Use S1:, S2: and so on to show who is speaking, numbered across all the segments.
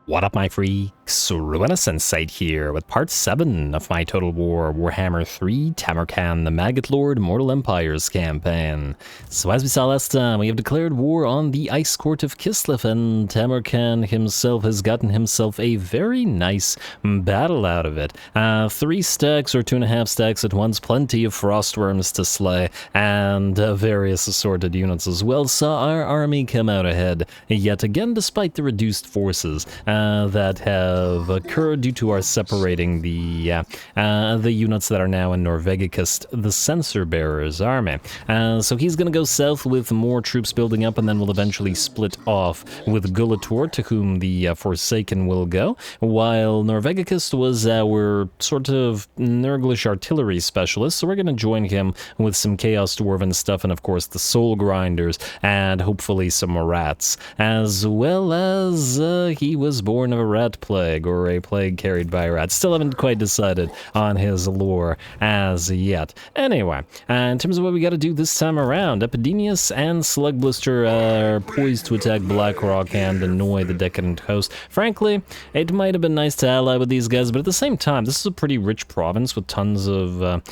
S1: What up, my freaks? RuinusInsight here with part 7 of my Total War Warhammer 3 Tamurkhan the Maggot Lord Immortal Empires campaign. So as we saw last time, we have declared war on the Ice Court of Kislev, and Tamurkhan himself has gotten himself a very nice battle out of it. 3 stacks or 2.5 stacks at once, plenty of frostworms to slay, and various assorted units as well saw our army come out ahead, yet again despite the reduced forces that have occurred due to our separating the units that are now in Norvegicist, the Censor Bearer's army. So he's going to go south with more troops building up, and then we'll eventually split off with Gulator, to whom the Forsaken will go, while Norvegicist was our sort of Nurglish artillery specialist, so we're going to join him with some Chaos Dwarven stuff, and of course the Soul Grinders, and hopefully some rats, as well as he was born of a rat plague, or a plague carried by rats. Still haven't quite decided on his lore as yet. Anyway, in terms of what we got to do this time around, Epidemius and Slugblister are poised to attack Blackrock and annoy the Decadent Host. Frankly, it might have been nice to ally with these guys, but at the same time, this is a pretty rich province with tons of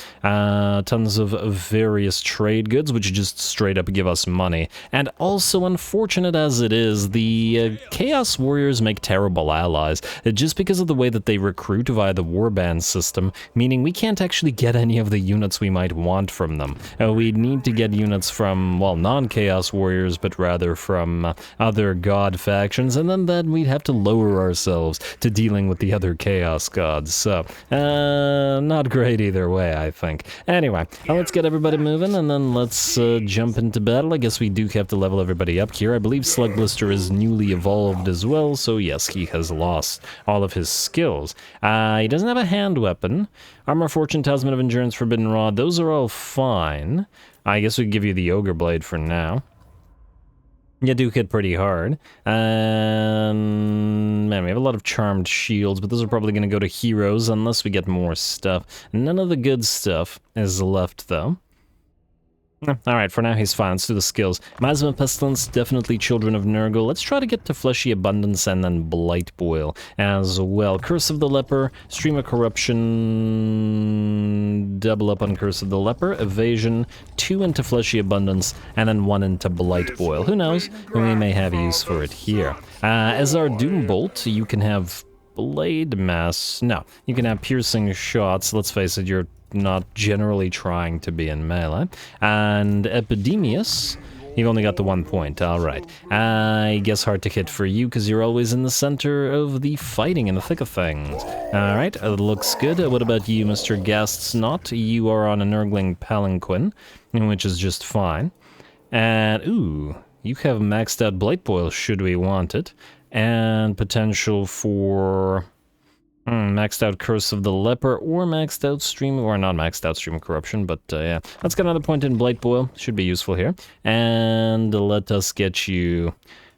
S1: various trade goods, which just straight up give us money. And also, unfortunate as it is, the Chaos Warriors make terrible allies, just because of the way that they recruit via the warband system, meaning we can't actually get any of the units we might want from them. We need to get units from, well, non-Chaos Warriors, but rather from other god factions, and then we'd have to lower ourselves to dealing with the other Chaos gods, so, not great either way, I think. Anyway, let's get everybody moving, and then let's jump into battle. I guess we do have to level everybody up here. I believe Slugblister is newly evolved as well, so yes, he has lost all of his skills. He doesn't have a hand weapon. Armor, Fortune, Talisman of Endurance, Forbidden Rod, those are all fine. I guess we give you the Ogre Blade for now. You do hit pretty hard. Man, we have a lot of charmed shields, but those are probably going to go to heroes unless we get more stuff. None of the good stuff is left, though. Alright, for now he's fine. Let's do the skills. Miasma of Pestilence, definitely Children of Nurgle. Let's try to get to Fleshy Abundance and then Blight Boil as well. Curse of the Leper, Stream of Corruption, double up on Curse of the Leper, Evasion, 2 into Fleshy Abundance, and then 1 into Blight Boil. Who knows? We may have use for it here. As our Doom Bolt, you can have Blade Mass. No, you can have Piercing Shots. Let's face it, you're not generally trying to be in melee. And Epidemius, you've only got the 1 point, alright. I guess hard to hit for you, because you're always in the center of the fighting, in the thick of things. Alright, looks good. What about you, Mr. Gastsnot? You are on a Nurgling Palanquin, which is just fine. And, ooh, you have maxed out Blight Boil, should we want it. And potential for... maxed out Curse of the Leper, or maxed out Stream, or not maxed out Stream of Corruption, but yeah. Let's get another point in Blight Boil, should be useful here. And let us get you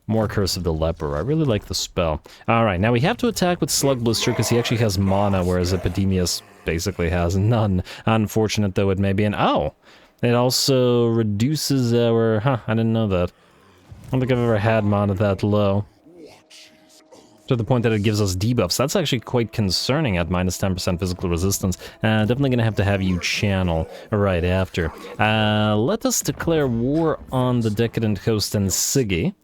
S1: more Curse of the Leper. I really like the spell. Alright, now we have to attack with Slugblister because he actually has mana, whereas Epidemius basically has none. Unfortunate though it may be, and oh! It also reduces our... Huh, I didn't know that. I don't think I've ever had mana that low. To the point that it gives us debuffs. That's actually quite concerning at minus 10% physical resistance. Definitely going to have you channel right after. Let us declare war on the Decadent Host and Siggy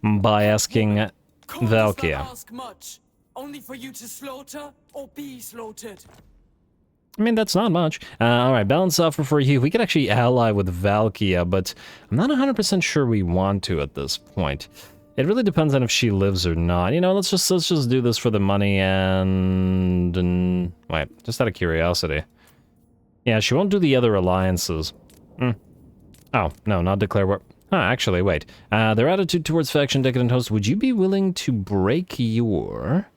S1: by asking Valkia.
S2: Ask much, only for you to slaughter or be slaughtered.
S1: I mean, that's not much. Alright, balance offer for you. We could actually ally with Valkia, but I'm not 100% sure we want to at this point. It really depends on if she lives or not. You know, let's just do this for the money and wait, just out of curiosity. Yeah, she won't do the other alliances. Oh, no, not declare war. Huh, actually, wait. Their attitude towards faction Decadent Host, would you be willing to break your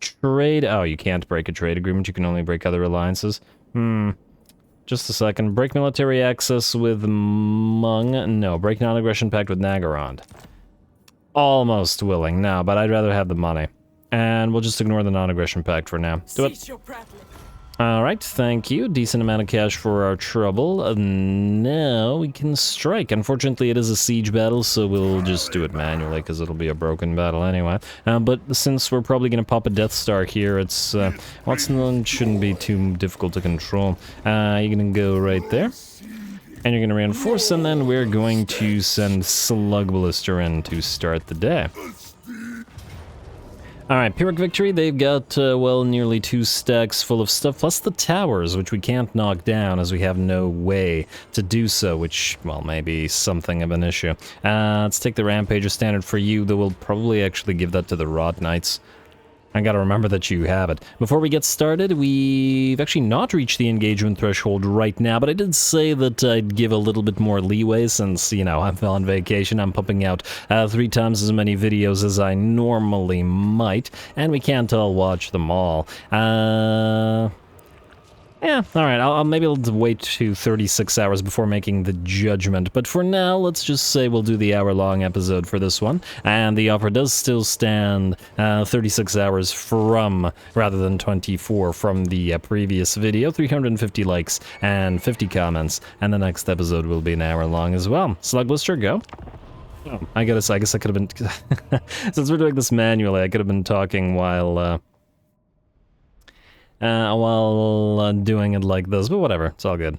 S1: trade? Oh, you can't break a trade agreement, you can only break other alliances. Just a second. Break military access with Mung? No, break non-aggression pact with Nagarond. Almost willing, no, but I'd rather have the money. And we'll just ignore the non-aggression pact for now. Do it. Alright, thank you. Decent amount of cash for our trouble. Now we can strike. Unfortunately, it is a siege battle, so we'll just do it manually, because it'll be a broken battle anyway. But since we're probably going to pop a Death Star here, it's, shouldn't be too difficult to control. You're going to go right there. And you're going to reinforce, and then we're going to send Slug Ballista in to start the day. Alright, Pyrrhic Victory, they've got, well, nearly 2 stacks full of stuff, plus the towers, which we can't knock down as we have no way to do so, which, well, may be something of an issue. Let's take the Rampager standard for you, though we'll probably actually give that to the Rot Knights. I gotta remember that you have it. Before we get started, we've actually not reached the engagement threshold right now, but I did say that I'd give a little bit more leeway since, you know, I'm on vacation. I'm pumping out 3 times as many videos as I normally might, and we can't all watch them all. Yeah, alright, maybe I'll wait to 36 hours before making the judgment, but for now, let's just say we'll do the hour-long episode for this one, and the offer does still stand 36 hours from, rather than 24 from the previous video, 350 likes and 50 comments, and the next episode will be an hour long as well. Slug Blister, go. Oh, I guess I could have been, since we're doing this manually, I could have been talking while doing it like this, but whatever, it's all good.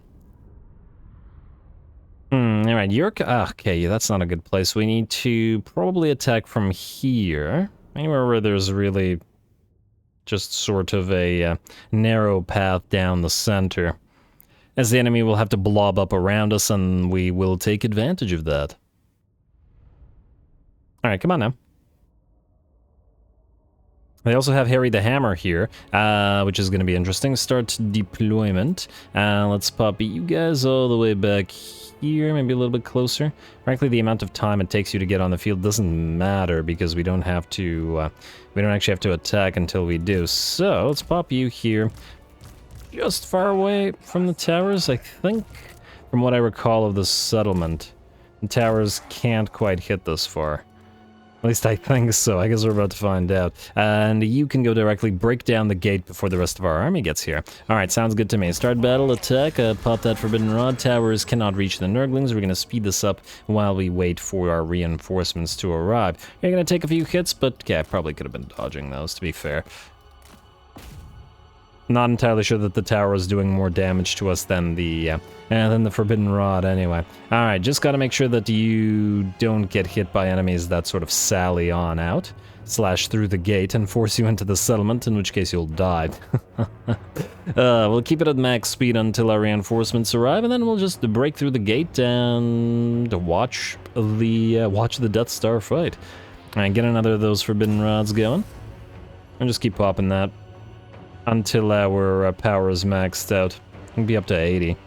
S1: Alright, York, okay, that's not a good place. We need to probably attack from here, anywhere where there's really just sort of a narrow path down the center, as the enemy will have to blob up around us, and we will take advantage of that. Alright, come on now. They also have Harry the Hammer here, which is going to be interesting. Start deployment. Let's pop you guys all the way back here, maybe a little bit closer. Frankly, the amount of time it takes you to get on the field doesn't matter because we don't have to, we don't actually have to attack until we do. So, let's pop you here, just far away from the towers, I think. From what I recall of the settlement, the towers can't quite hit this far. At least I think so. I guess we're about to find out. And you can go directly break down the gate before the rest of our army gets here. Alright, sounds good to me. Start battle, attack, pop that Forbidden Rod. Towers cannot reach the Nurglings. We're going to speed this up while we wait for our reinforcements to arrive. You're going to take a few hits, but yeah, I probably could have been dodging those, to be fair. Not entirely sure that the tower is doing more damage to us than the Forbidden Rod anyway. Alright, just gotta make sure that you don't get hit by enemies that sort of sally on out, slash through the gate and force you into the settlement, in which case you'll die. We'll keep it at max speed until our reinforcements arrive, and then we'll just break through the gate and watch the Death Star fight. Alright, get another of those Forbidden Rods going, and just keep popping that until our power is maxed out. We'll be up to 80.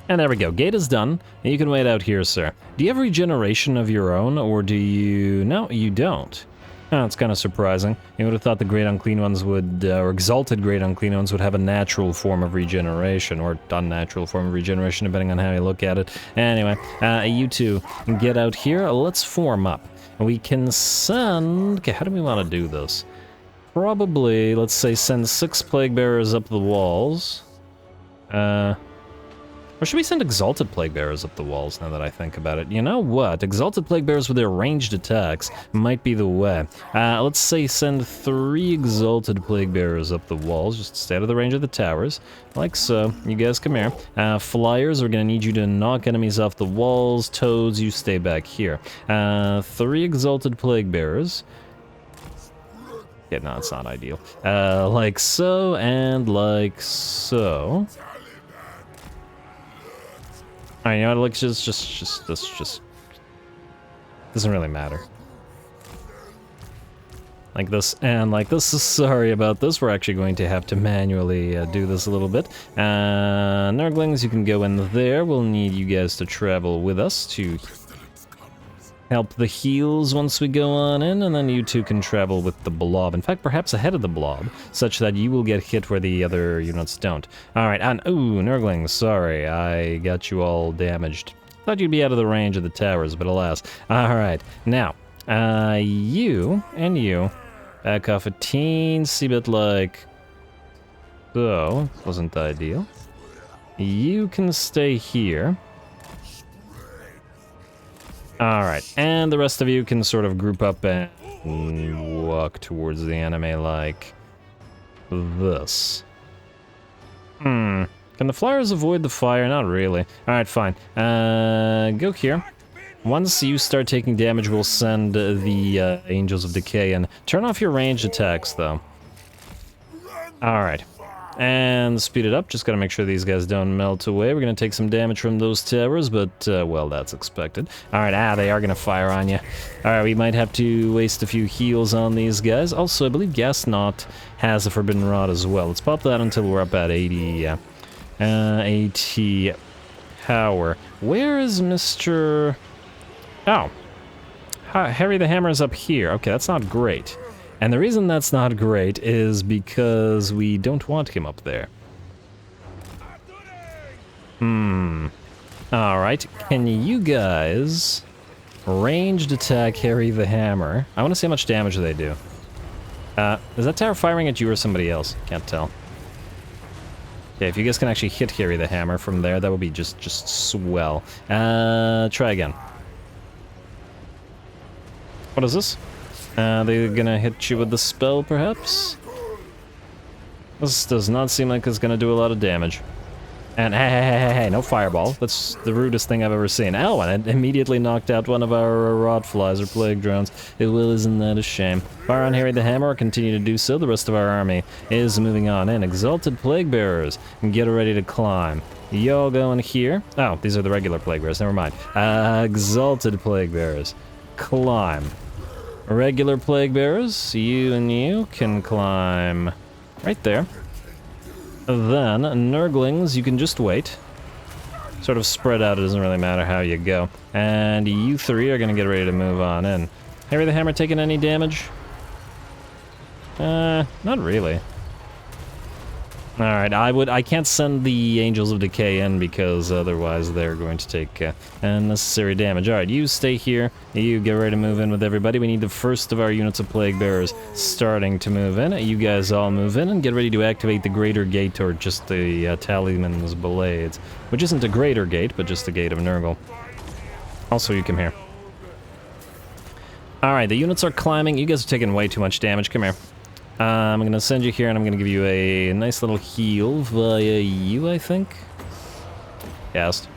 S1: And there we go, gate is done. You can wait out here, sir. Do you have regeneration of your own, or do you... No, you don't. Oh, it's kind of surprising. You would have thought the Great Unclean Ones would, or Exalted Great Unclean Ones would have a natural form of regeneration, or unnatural form of regeneration, depending on how you look at it. Anyway, you two, get out here. Let's form up. We can send... Okay, how do we want to do this? Probably, let's say, send 6 Plague Bearers up the walls. Or should we send Exalted Plague Bearers up the walls, now that I think about it? You know what? Exalted Plague Bearers with their ranged attacks might be the way. Let's say send 3 Exalted Plague Bearers up the walls, just stay out of the range of the towers. Like so. You guys come here. Flyers, we're gonna need you to knock enemies off the walls. Toads, you stay back here. 3 Exalted Plague Bearers. Yeah, no, it's not ideal. Like so, and like so. Alright, you know what, like, just doesn't really matter. Like this, and like this. Sorry about this, we're actually going to have to manually do this a little bit. Nurglings, you can go in there. We'll need you guys to travel with us to help the heals once we go on in, and then you two can travel with the blob. In fact, perhaps ahead of the blob, such that you will get hit where the other units don't. Alright, and ooh, Nurglings, sorry, I got you all damaged. Thought you'd be out of the range of the towers, but alas. Alright, now, you and you back off a teensy bit like So, wasn't ideal. You can stay here. Alright, and the rest of you can sort of group up and walk towards the enemy like this. Can the flyers avoid the fire? Not really. Alright, fine. Go here. Once you start taking damage, we'll send the Angels of Decay in. Turn off your ranged attacks, though. Alright. And speed it up, just gotta make sure these guys don't melt away. We're gonna take some damage from those towers, but, well, that's expected. Alright, they are gonna fire on you. Alright, we might have to waste a few heals on these guys. Also, I believe Gas Knot has a Forbidden Rod as well. Let's pop that until we're up at 80, 80 power. Where is Mr... Oh. Harry the Hammer is up here. Okay, that's not great. And the reason that's not great is because we don't want him up there. Alright, can you guys ranged attack Harry the Hammer? I want to see how much damage they do. Is that tower firing at you or somebody else? Can't tell. Okay, if you guys can actually hit Harry the Hammer from there, that would be just swell. Try again. What is this? They're gonna hit you with the spell, perhaps? This does not seem like it's gonna do a lot of damage. And hey, no fireball. That's the rudest thing I've ever seen. Oh, and it immediately knocked out one of our rot flies or plague drones. Well, isn't that a shame? Fire on Harry the Hammer, or continue to do so. The rest of our army is moving on in. Exalted Plague Bearers, get ready to climb. Y'all going here? Oh, these are the regular Plague Bearers, never mind. Exalted Plague Bearers, climb. Regular Plague Bearers, you and you can climb right there. Then, Nurglings, you can just wait. Sort of spread out, it doesn't really matter how you go. And you three are gonna get ready to move on in. Harry the Hammer taking any damage? Not really. Alright, I can't send the Angels of Decay in because otherwise they're going to take unnecessary damage. Alright, you stay here. You get ready to move in with everybody. We need the first of our units of Plague Bearers starting to move in. You guys all move in and get ready to activate the Greater Gate, or just the Tallyman's Blades, which isn't a Greater Gate, but just the Gate of Nurgle. Also, you come here. Alright, the units are climbing. You guys are taking way too much damage. Come here. I'm gonna send you here and I'm gonna give you a nice little heal via you, I think? Yes.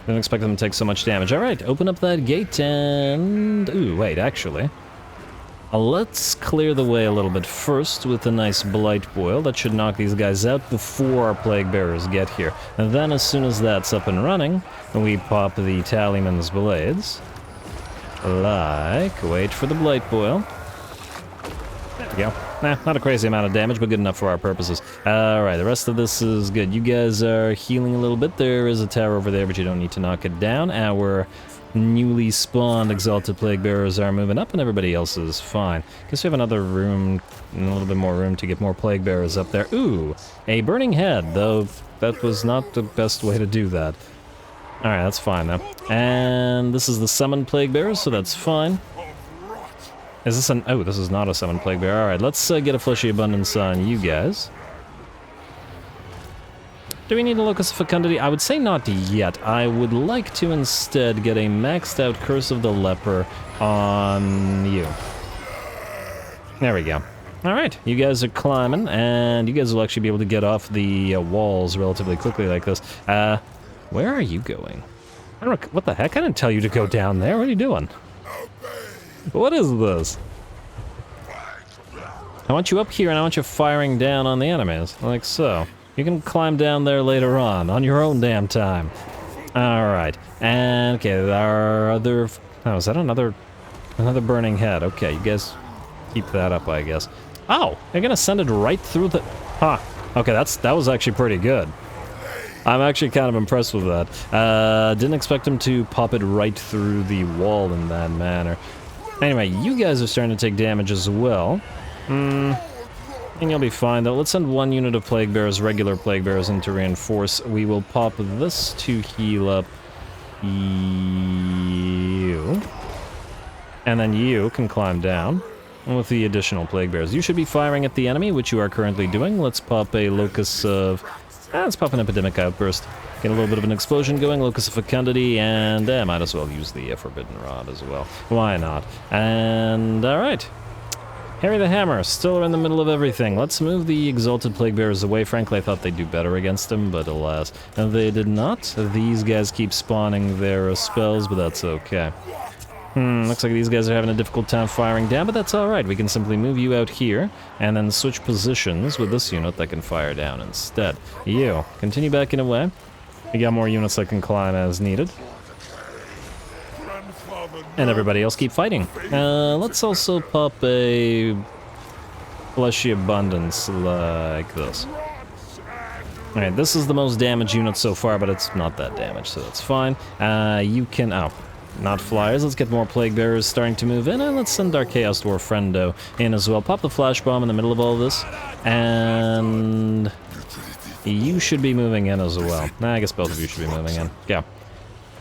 S1: Didn't expect them to take so much damage. Alright, open up that gate and... Ooh, wait, actually. Let's clear the way a little bit first with a nice Blight Boil. That should knock these guys out before our Plague Bearers get here. And then as soon as that's up and running, we pop the Tallyman's Blades. Wait for the Blight Boil. There we go. Nah, not a crazy amount of damage, but good enough for our purposes. Alright, the rest of this is good. You guys are healing a little bit. There is a tower over there, but you don't need to knock it down. Our newly spawned Exalted Plague Bearers are moving up, and everybody else is fine. Guess we have another room, a little bit more room to get more Plague Bearers up there. Ooh, a Burning Head, though that was not the best way to do that. Alright, that's fine, though. And this is the Summoned Plague Bearers, so that's fine. Is this an... Oh, this is not a Summoned Plague Bearer. Alright, let's get a Fleshy Abundance on you guys. Do we need a Locus of Fecundity? I would say not yet. I would like to instead get a maxed out Curse of the Leper on you. There we go. Alright, you guys are climbing, and you guys will actually be able to get off the walls relatively quickly like this. Where are you going? I don't know, what the heck? I didn't tell you to go down there. What are you doing? What is this? I want you up here and I want you firing down on the enemies, like so. You can climb down there later on your own damn time. Alright, and okay, our other... Oh, is that another burning head? Okay, you guys keep that up, I guess. Oh, they're gonna send it right through the... Huh, okay, that was actually pretty good. I'm actually kind of impressed with that. Didn't expect him to pop it right through the wall in that manner. Anyway, you guys are starting to take damage as well. And you'll be fine, though. Let's send one unit of Plague Bearers, regular Plague Bearers, in to reinforce. We will pop this to heal up you. And then you can climb down. with the additional plague bears. You should be firing at the enemy, which you are currently doing. Let's pop a locus of... let's pop an epidemic outburst. Get a little bit of an explosion going, locus of fecundity, and might as well use the forbidden rod as well. Why not? And alright. Harry the Hammer, still in the middle of everything. Let's move the exalted plague bearers away. Frankly, I thought they'd do better against him, but alas, they did not. These guys keep spawning their spells, but that's okay. Looks like these guys are having a difficult time firing down, but that's alright. We can simply move you out here, and then switch positions with this unit that can fire down instead. You, continue backing away. We got more units that can climb as needed. And everybody else keep fighting. Let's also pop a fleshy abundance like this. Alright, this is the most damaged unit so far, but it's not that damaged, so that's fine. You can... oh, not flyers. Let's get more plague bearers starting to move in, and let's send our Chaos Dwarf friendo in as well. Pop the flash bomb in the middle of all this, and you should be moving in as well. I guess both of you should be moving in. Go.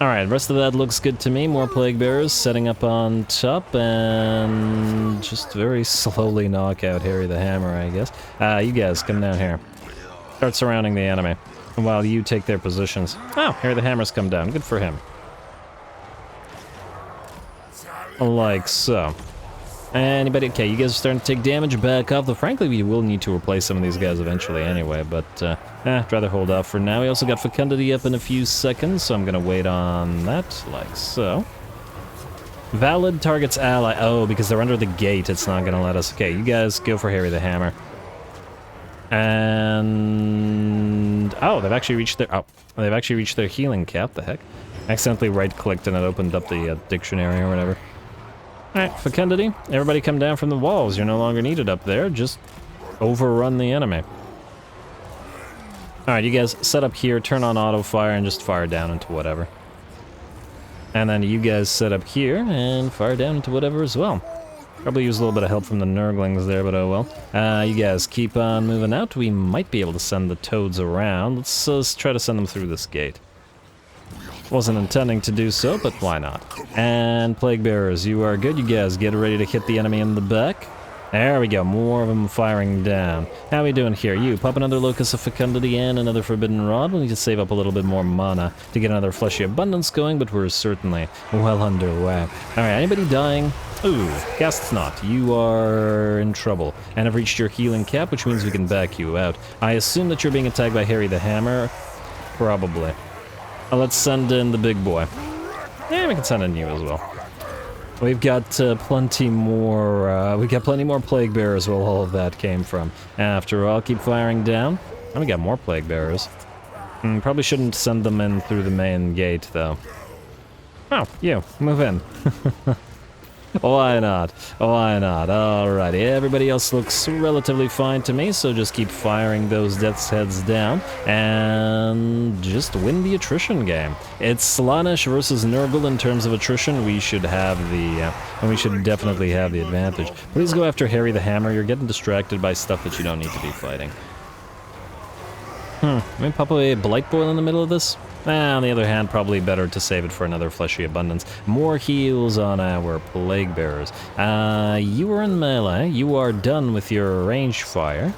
S1: Alright, the rest of that looks good to me. More plague bearers setting up on top, and just very slowly knock out Harry the Hammer, I guess. You guys, come down here. Start surrounding the enemy while you take their positions. Oh, Harry the Hammer's come down. Good for him. Like so. Anybody? Okay, you guys are starting to take damage. Back off. Though frankly, we will need to replace some of these guys eventually anyway, but I'd rather hold off for now. We also got fecundity up in a few seconds, so I'm gonna wait on that, like so. Valid targets ally. Oh, because they're under the gate, it's not gonna let us. Okay, you guys go for Harry the Hammer. And oh, they've actually reached their healing cap. The heck! I accidentally right-clicked and it opened up the dictionary or whatever. Alright, fecundity. Everybody come down from the walls. You're no longer needed up there. Just overrun the enemy. Alright, you guys set up here, turn on auto fire, and just fire down into whatever. And then you guys set up here and fire down into whatever as well. Probably use a little bit of help from the Nurglings there, but oh well. You guys keep on moving out. We might be able to send the toads around. Let's try to send them through this gate. Wasn't intending to do so, but why not? And plague bearers, you are good. You guys get ready to hit the enemy in the back. There we go, more of them firing down. How are we doing here? You pop another locus of fecundity and another forbidden rod. We need to save up a little bit more mana to get another fleshy abundance going, but we're certainly well underway. Alright, anybody dying? Ooh, guests not. You are in trouble and have reached your healing cap, which means we can back you out. I assume that you're being attacked by Harry the Hammer. Probably. Let's send in the big boy. Yeah, we can send in you as well. We've got plenty more. We got plenty more plague bearers. Where all of that came from. After all, keep firing down. And we got more plague bearers. Probably shouldn't send them in through the main gate, though. Oh, you move in. Why not? Why not? Alrighty, everybody else looks relatively fine to me, so just keep firing those death's heads down and just win the attrition game. It's Slaanesh versus Nurgle in terms of attrition. We should have the, we should definitely have the advantage. Please go after Harry the Hammer. You're getting distracted by stuff that you don't need to be fighting. Maybe pop a Blight Boil in the middle of this? On the other hand, probably better to save it for another fleshy abundance. More heals on our plague bearers. You are in melee. You are done with your range fire.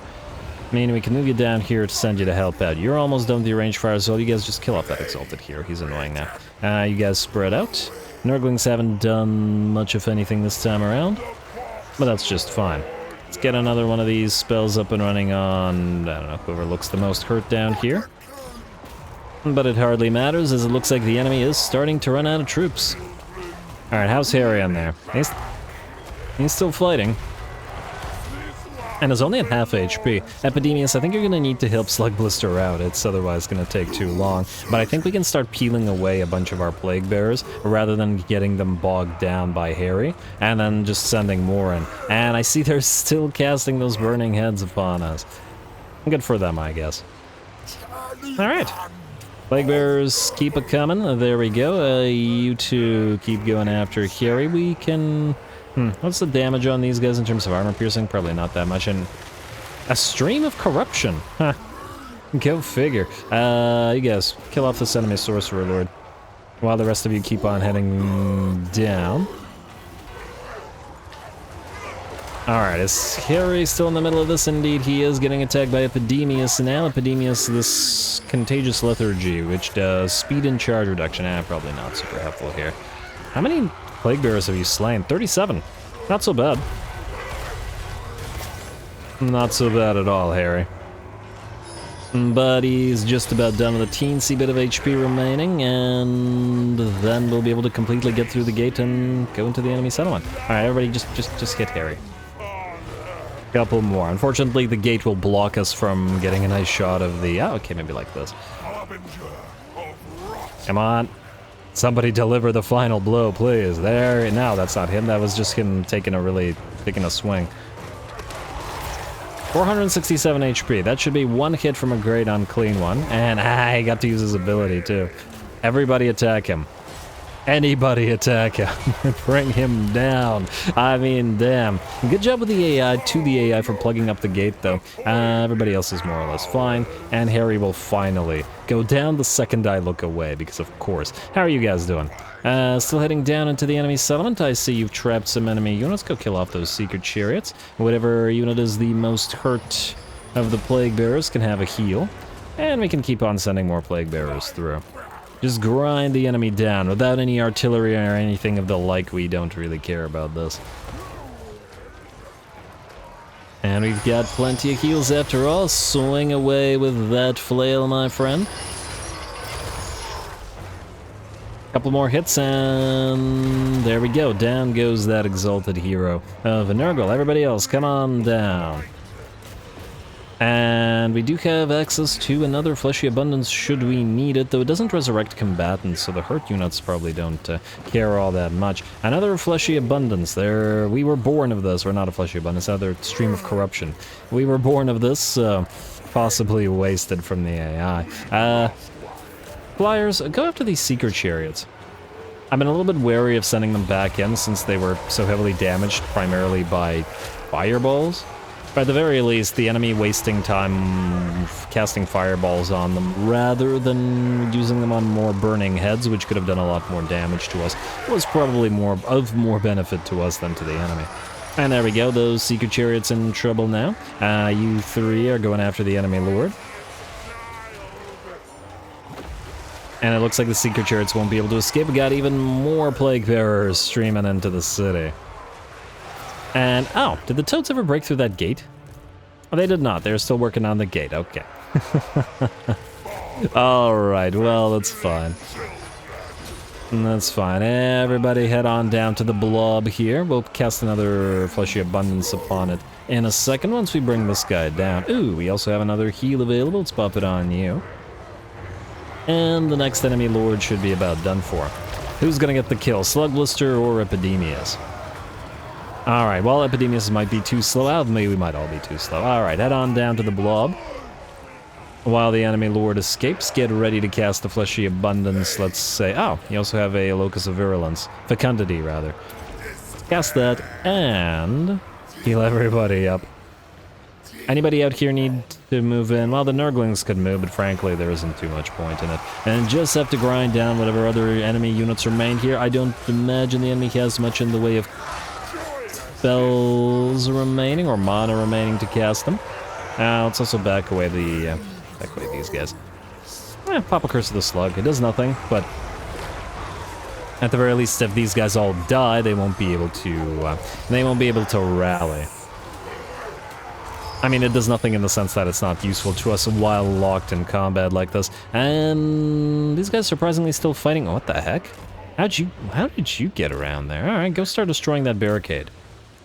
S1: Meaning we can move you down here to send you to help out. You're almost done with your range fire, so you guys just kill off that exalted hero. He's annoying now. You guys spread out. Nurglings haven't done much of anything this time around, but that's just fine. Let's get another one of these spells up and running on, I don't know, whoever looks the most hurt down here. But it hardly matters, as it looks like the enemy is starting to run out of troops. Alright, how's Harry on there? He's still fighting. And is only at half HP. Epidemius, I think you're gonna need to help Slug Blister out. It's otherwise gonna take too long. But I think we can start peeling away a bunch of our plague bearers, rather than getting them bogged down by Harry, and then just sending more in. And I see they're still casting those burning heads upon us. Good for them, I guess. Alright. Plague bearers, keep it coming. There we go. You two keep going after Harry. We can... what's the damage on these guys in terms of armor piercing? Probably not that much. And a stream of corruption. Huh. Go figure. You guys, kill off this enemy sorcerer lord. While the rest of you keep on heading down. Alright, is Harry still in the middle of this? Indeed, he is getting attacked by Epidemius. Now Epidemius, this Contagious Lethargy, which does speed and charge reduction. Probably not super helpful here. How many Plague Bearers have you slain? 37. Not so bad. Not so bad at all, Harry. But he's just about done with a teensy bit of HP remaining, and then we'll be able to completely get through the gate and go into the enemy settlement. Alright, everybody just hit Harry. Couple more. Unfortunately, the gate will block us from getting a nice shot of the... Oh, okay, maybe like this. Come on. Somebody deliver the final blow, please. There. No, that's not him. That was just him taking a swing. 467 HP. That should be one hit from a great unclean one. And he got to use his ability, too. Everybody attack him. Anybody attack him. Bring him down. I mean, damn. Good job with the AI, to the AI for plugging up the gate, though. Everybody else is more or less fine. And Harry will finally go down the second I look away, because of course. How are you guys doing? Still heading down into the enemy settlement. I see you've trapped some enemy units. Go kill off those secret chariots. Whatever unit is the most hurt of the Plague Bearers can have a heal. And we can keep on sending more Plague Bearers through. Just grind the enemy down. Without any artillery or anything of the like, we don't really care about this. And we've got plenty of heals after all. Swing away with that flail, my friend. Couple more hits, and there we go. Down goes that exalted hero of a Nurgle. Everybody else, come on down. And we do have access to another Fleshy Abundance should we need it, though it doesn't resurrect combatants, so the hurt units probably don't care all that much. Another Fleshy Abundance. We were born of this, or not a Fleshy Abundance, another Stream of Corruption. We were born of this, possibly wasted from the AI. Flyers, go after these Secret Chariots. I've been a little bit wary of sending them back in since they were so heavily damaged primarily by fireballs. But at the very least, the enemy wasting time casting fireballs on them rather than using them on more burning heads, which could have done a lot more damage to us, was probably more benefit to us than to the enemy. And there we go, those Secret Chariots in trouble now. You three are going after the enemy Lord. And it looks like the Secret Chariots won't be able to escape. We got even more Plague Bearers streaming into the city. And, oh, did the Toads ever break through that gate? Oh, they did not. They're still working on the gate. Okay. Alright, well, that's fine. That's fine. Everybody head on down to the blob here. We'll cast another Fleshy Abundance upon it in a second once we bring this guy down. Ooh, we also have another heal available. Let's pop it on you. And the next enemy Lord should be about done for. Who's gonna get the kill? Slug Blister or Epidemius? Alright, well, Epidemius might be too slow. Maybe we might all be too slow. Alright, head on down to the blob. While the enemy Lord escapes, get ready to cast the Fleshy Abundance, let's say. Oh, you also have a Locus of Virulence. Fecundity, rather. Cast that, and heal everybody up. Anybody out here need to move in? Well, the Nurglings could move, but frankly, there isn't too much point in it. And just have to grind down whatever other enemy units remain here. I don't imagine the enemy has much in the way of spells remaining, or mana remaining to cast them. Let's also back away these guys. Pop a Curse of the Slug. It does nothing, but at the very least, if these guys all die, they won't be able to rally. I mean, it does nothing in the sense that it's not useful to us while locked in combat like this. And these guys surprisingly still fighting. Oh, what the heck? How did you get around there? Alright, go start destroying that barricade.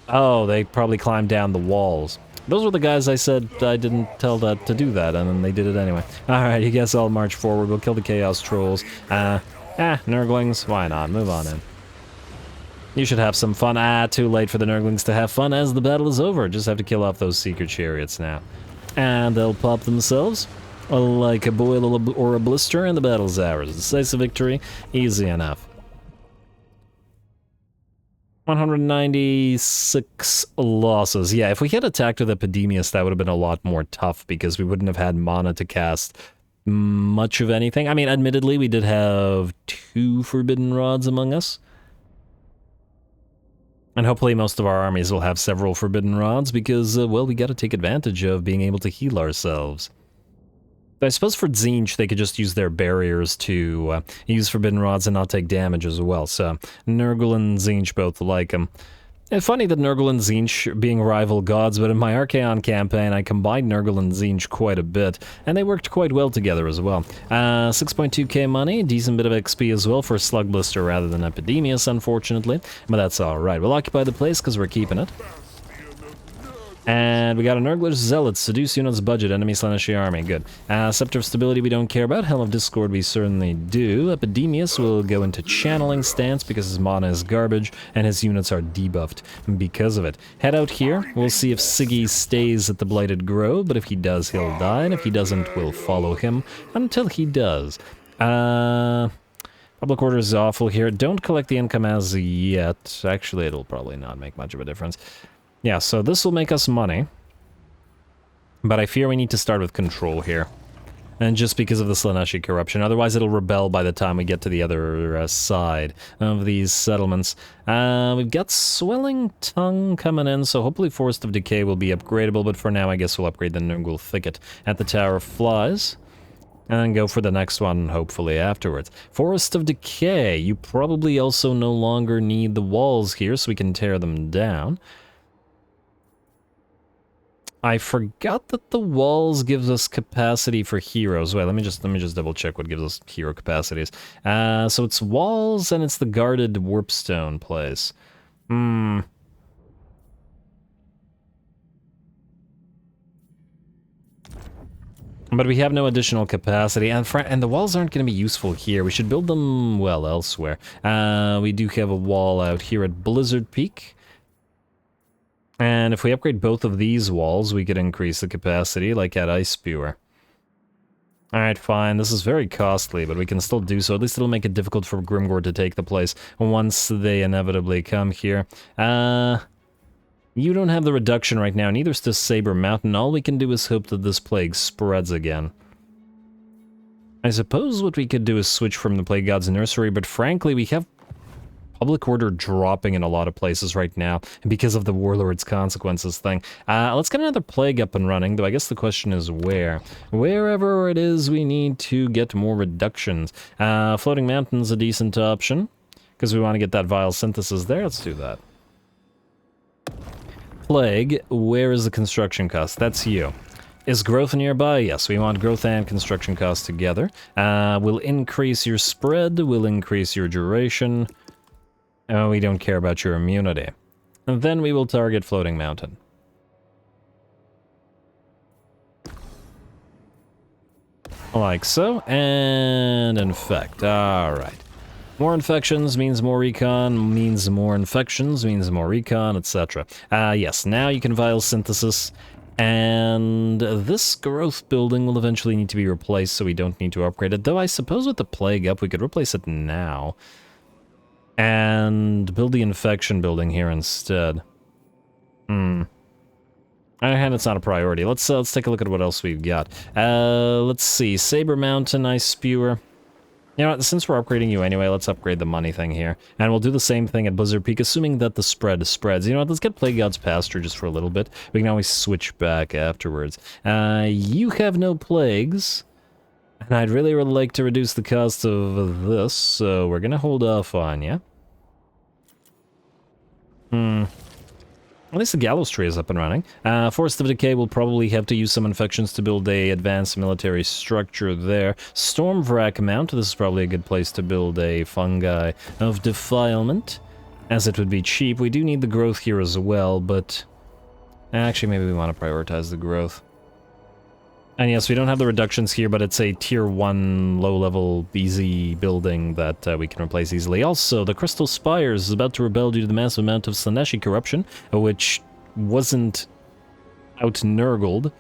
S1: Oh, they probably climbed down the walls. Those were the guys I said I didn't tell to do that, and then they did it anyway. Alright, you guys all march forward. We'll kill the Chaos Trolls. Nurglings, why not? Move on in. You should have some fun. Too late for the Nurglings to have fun as the battle is over. Just have to kill off those Secret Chariots now. And they'll pop themselves like a boil or a blister, and the battle's ours. Decisive victory, easy enough. 196 losses. Yeah, if we had attacked with Epidemius, that would have been a lot more tough because we wouldn't have had mana to cast much of anything. I mean, admittedly, we did have 2 Forbidden Rods among us. And hopefully most of our armies will have several Forbidden Rods because, well, we gotta take advantage of being able to heal ourselves. But I suppose for Tzeentch, they could just use their barriers to use Forbidden Rods and not take damage as well, so Nurgle and Tzeentch both like them. It's funny that Nurgle and Tzeentch being rival gods, but in my Archaon campaign, I combined Nurgle and Tzeentch quite a bit, and they worked quite well together as well. 6.2k money, decent bit of XP as well for Slug Blister rather than Epidemius, unfortunately, but that's alright. We'll occupy the place because we're keeping it. And we got a Nurgler's Zealot, Seduce Units Budget, Enemy Slaaneshi Army, good. Scepter of Stability we don't care about, Helm of Discord we certainly do. Epidemius will go into Channeling stance because his mana is garbage, and his units are debuffed because of it. Head out here, we'll see if Siggy stays at the Blighted Grove, but if he does, he'll die, and if he doesn't, we'll follow him until he does. Public order is awful here. Don't collect the income as yet. Actually, it'll probably not make much of a difference. Yeah, so this will make us money, but I fear we need to start with control here. And just because of the Slaaneshi corruption, otherwise it'll rebel by the time we get to the other side of these settlements. We've got Swelling Tongue coming in, so hopefully Forest of Decay will be upgradable, but for now I guess we'll upgrade the Nurgle Thicket at the Tower of Flies. And then go for the next one, hopefully, afterwards. Forest of Decay, you probably also no longer need the walls here, so we can tear them down. I forgot that the walls gives us capacity for heroes. Wait, let me just double check what gives us hero capacities. So it's walls and it's the guarded warpstone place. But we have no additional capacity, and the walls aren't going to be useful here. We should build them, well, elsewhere. We do have a wall out here at Blizzard Peak. And if we upgrade both of these walls, we could increase the capacity, like at Ice Spewer. Alright, fine. This is very costly, but we can still do so. At least it'll make it difficult for Grimgor to take the place once they inevitably come here. You don't have the reduction right now, neither does Saber Mountain. All we can do is hope that this plague spreads again. I suppose what we could do is switch from the Plague God's Nursery, but frankly, we have public order dropping in a lot of places right now because of the Warlord's Consequences thing. Let's get another plague up and running, though I guess the question is where. Wherever it is, we need to get more reductions. Floating Mountain's a decent option, because we want to get that Vile Synthesis there. Let's do that. Plague, where is the construction cost? That's you. Is growth nearby? Yes, we want growth and construction costs together. We'll increase your spread, we'll increase your duration. Oh, we don't care about your immunity. And then we will target Floating Mountain. Like so, and infect. Alright. More infections means more recon, means more infections, means more recon, etc. Yes, now you can Vile Synthesis, and this growth building will eventually need to be replaced, so we don't need to upgrade it. Though I suppose with the Plague up, we could replace it now. And build the infection building here instead. On the other hand, it's not a priority. Let's take a look at what else we've got. Let's see. Saber Mountain, Ice Spewer. You know what, since we're upgrading you anyway, let's upgrade the money thing here. And we'll do the same thing at Blizzard Peak, assuming that the spread spreads. You know what, let's get Plague God's Pasture just for a little bit. We can always switch back afterwards. You have no plagues. And I'd really like to reduce the cost of this, so we're gonna hold off on you. At least the Gallows Tree is up and running. Forest of Decay will probably have to use some infections to build a advanced military structure there. Stormwrack Mount, this is probably a good place to build a fungi of defilement, as it would be cheap. We do need the growth here as well, but actually maybe we want to prioritize the growth. And yes, we don't have the reductions here, but it's a tier 1 low-level BZ building that we can replace easily. Also, the Crystal Spires is about to rebel due to the massive amount of Slaaneshi corruption, which wasn't out-Nurgled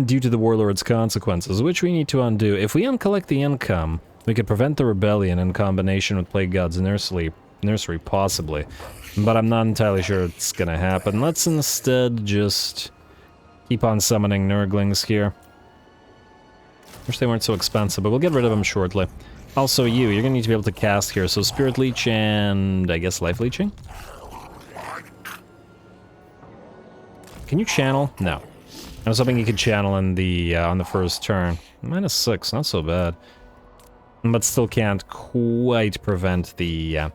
S1: due to the Warlord's Consequences, which we need to undo. If we uncollect the income, we could prevent the rebellion in combination with Plague God's Nursery, possibly. But I'm not entirely sure it's gonna happen. Let's instead just keep on summoning Nurglings here. Wish they weren't so expensive, but we'll get rid of them shortly. Also you're gonna need to be able to cast here, so Spirit Leech and I guess Life Leeching? Can you channel? No. I was hoping you could channel on the first turn. -6, not so bad. But still can't quite prevent the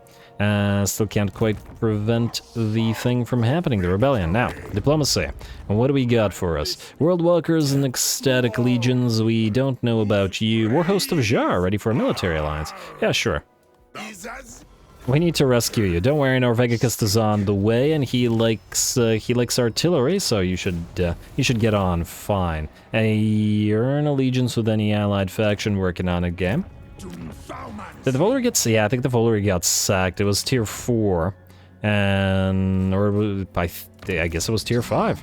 S1: thing from happening, the rebellion. Now, diplomacy. What do we got for us? World Walkers and Ecstatic Legions, we don't know about you. War Host of Jar, ready for a military alliance. Yeah, sure. We need to rescue you. Don't worry, Norvegicus is on the way, and he likes artillery, so you should get on fine. Earn allegiance with any allied faction working on a game. Did the Volley get... Yeah, I think the Volley got sacked. It was tier 4. And... Or I guess it was tier 5.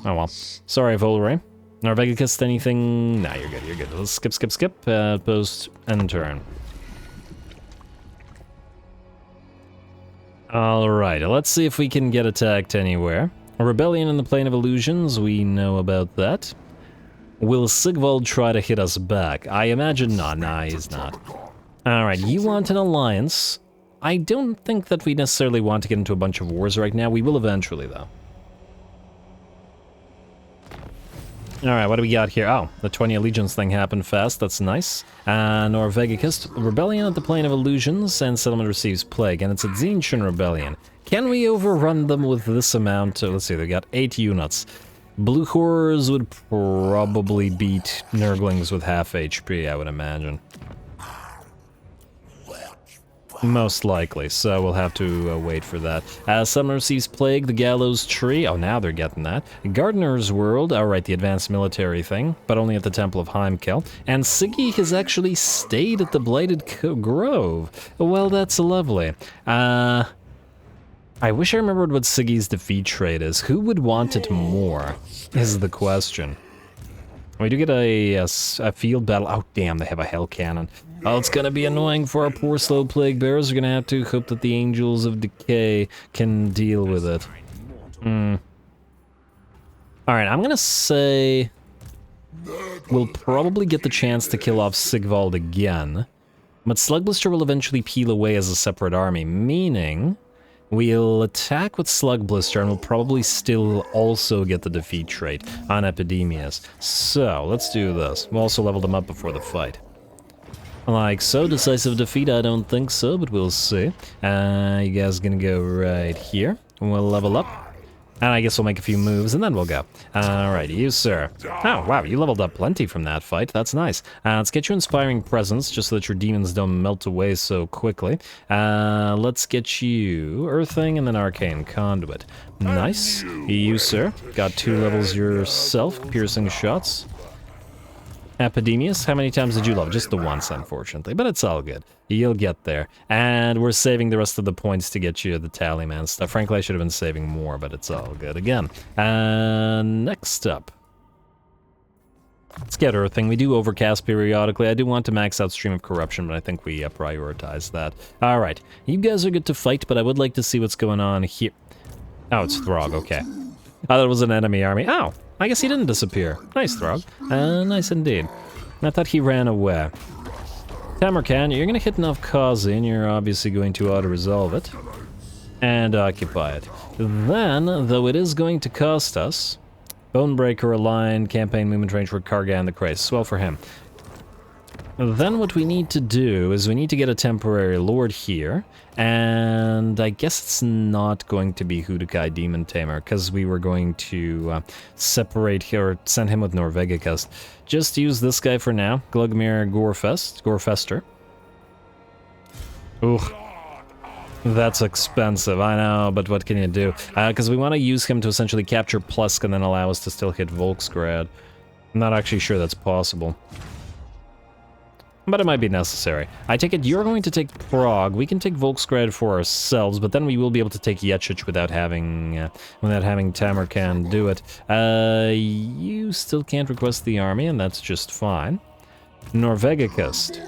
S1: Oh well. Sorry, Volley. Norvegicus, anything... Nah, you're good. Let's skip. Post and turn. Alright, let's see if we can get attacked anywhere. A rebellion in the Plane of Illusions, we know about that. Will Sigvald try to hit us back? I imagine not. Nah, he's not. Alright, you want an alliance. I don't think that we necessarily want to get into a bunch of wars right now. We will eventually, though. Alright, what do we got here? Oh, the 20 allegiance thing happened fast. That's nice. Norvegicus, rebellion at the Plane of Illusions, and settlement receives plague, and it's a Zinchen rebellion. Can we overrun them with this amount? Let's see, they got 8 units. Blue Horrors would probably beat Nurglings with half HP, I would imagine. Most likely, so we'll have to wait for that. Summoner receives Plague, the Gallows Tree. Oh, now they're getting that. Gardener's World, alright, the advanced military thing, but only at the Temple of Heimkel. And Siggy has actually stayed at the Blighted Grove. Well, that's lovely. I wish I remembered what Siggy's defeat trait is. Who would want it more, is the question. We do get a field battle. Oh, damn, they have a hell cannon. Oh, it's gonna be annoying for our poor slow plague bearers. We're gonna have to hope that the Angels of Decay can deal with it. Alright, I'm gonna say... We'll probably get the chance to kill off Sigvald again. But Slugblister will eventually peel away as a separate army, meaning... We'll attack with Slugblister and we'll probably still also get the defeat trait on Epidemius. So, let's do this. We'll also level them up before the fight. Like so, decisive defeat, I don't think so, but we'll see. You guys gonna go right here. We'll level up. And I guess we'll make a few moves and then we'll go. Alright, you sir. Oh, wow, you leveled up plenty from that fight. That's nice. Let's get you Inspiring Presence, just so that your demons don't melt away so quickly. Let's get you Earthing and then Arcane Conduit. Nice. You, sir. Got 2 levels yourself. Piercing shots. Epidemius, how many times did you level? Just the once, unfortunately, but it's all good. You'll get there. And we're saving the rest of the points to get you the Tallyman stuff. Frankly, I should have been saving more, but it's all good again. Next up. Let's get Earthing. We do Overcast periodically. I do want to max out Stream of Corruption, but I think we prioritize that. Alright, you guys are good to fight, but I would like to see what's going on here. Oh, it's Throg, okay. I thought it was an enemy army. Oh! I guess he didn't disappear. Nice, Throg. Nice indeed. I thought he ran away. Tamurkhan, you're gonna hit Novkazi, and you're obviously going to auto-resolve it. And occupy it. Then, though it is going to cost us... Bonebreaker aligned, campaign movement range for Kargan the Christ. Swell for him. Then what we need to do is we need to get a temporary lord here, and I guess it's not going to be Hudukai Demon Tamer, because we were going to separate here, or send him with Norvegicus. Just use this guy for now, Glugmir Gorefester. Ooh, that's expensive, I know, but what can you do? Because we want to use him to essentially capture Plusk and then allow us to still hit Volksgrad. I'm not actually sure that's possible. But it might be necessary. I take it you're going to take Prague. We can take Volksgrad for ourselves, but then we will be able to take Yechich without having Tamurkhan do it. You still can't request the army, and that's just fine. Norvegicus.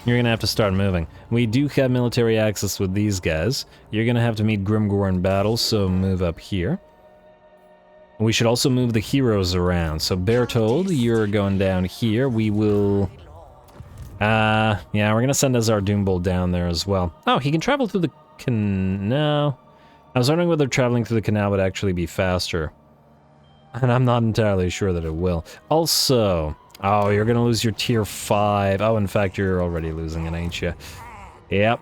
S1: You're gonna have to start moving. We do have military access with these guys. You're gonna have to meet Grimgor in battle, so move up here. We should also move the heroes around. So Bertold, you're going down here. We will Yeah, we're gonna send Ezar Doombolt down there as well. Oh, he can travel through the canal. I was wondering whether traveling through the canal would actually be faster. And I'm not entirely sure that it will. Also, oh, you're gonna lose your tier 5. Oh, in fact, you're already losing it, ain't you? Yep.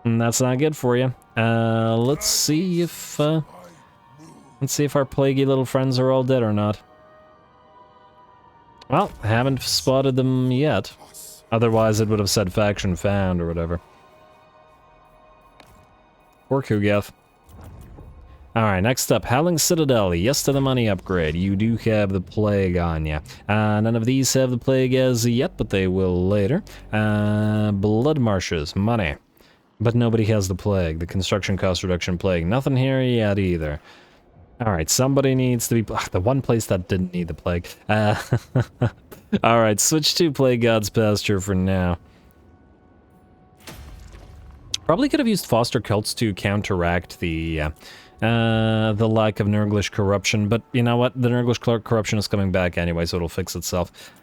S1: And that's not good for you. Let's see if our plaguey little friends are all dead or not. Well, haven't spotted them yet. Otherwise, it would have said faction found or whatever. Poor Kugeth. Alright, next up, Howling Citadel. Yes to the money upgrade. You do have the plague on ya. None of these have the plague as yet, but they will later. Blood Marshes, money. But nobody has the plague. The construction cost reduction plague. Nothing here yet either. Alright, somebody needs to be... the one place that didn't need the plague. Alright, switch to Plague God's Pasture for now. Probably could have used Foster Cults to counteract the lack of Nurglish corruption, but you know what? The Nurglish corruption is coming back anyway, so it'll fix itself.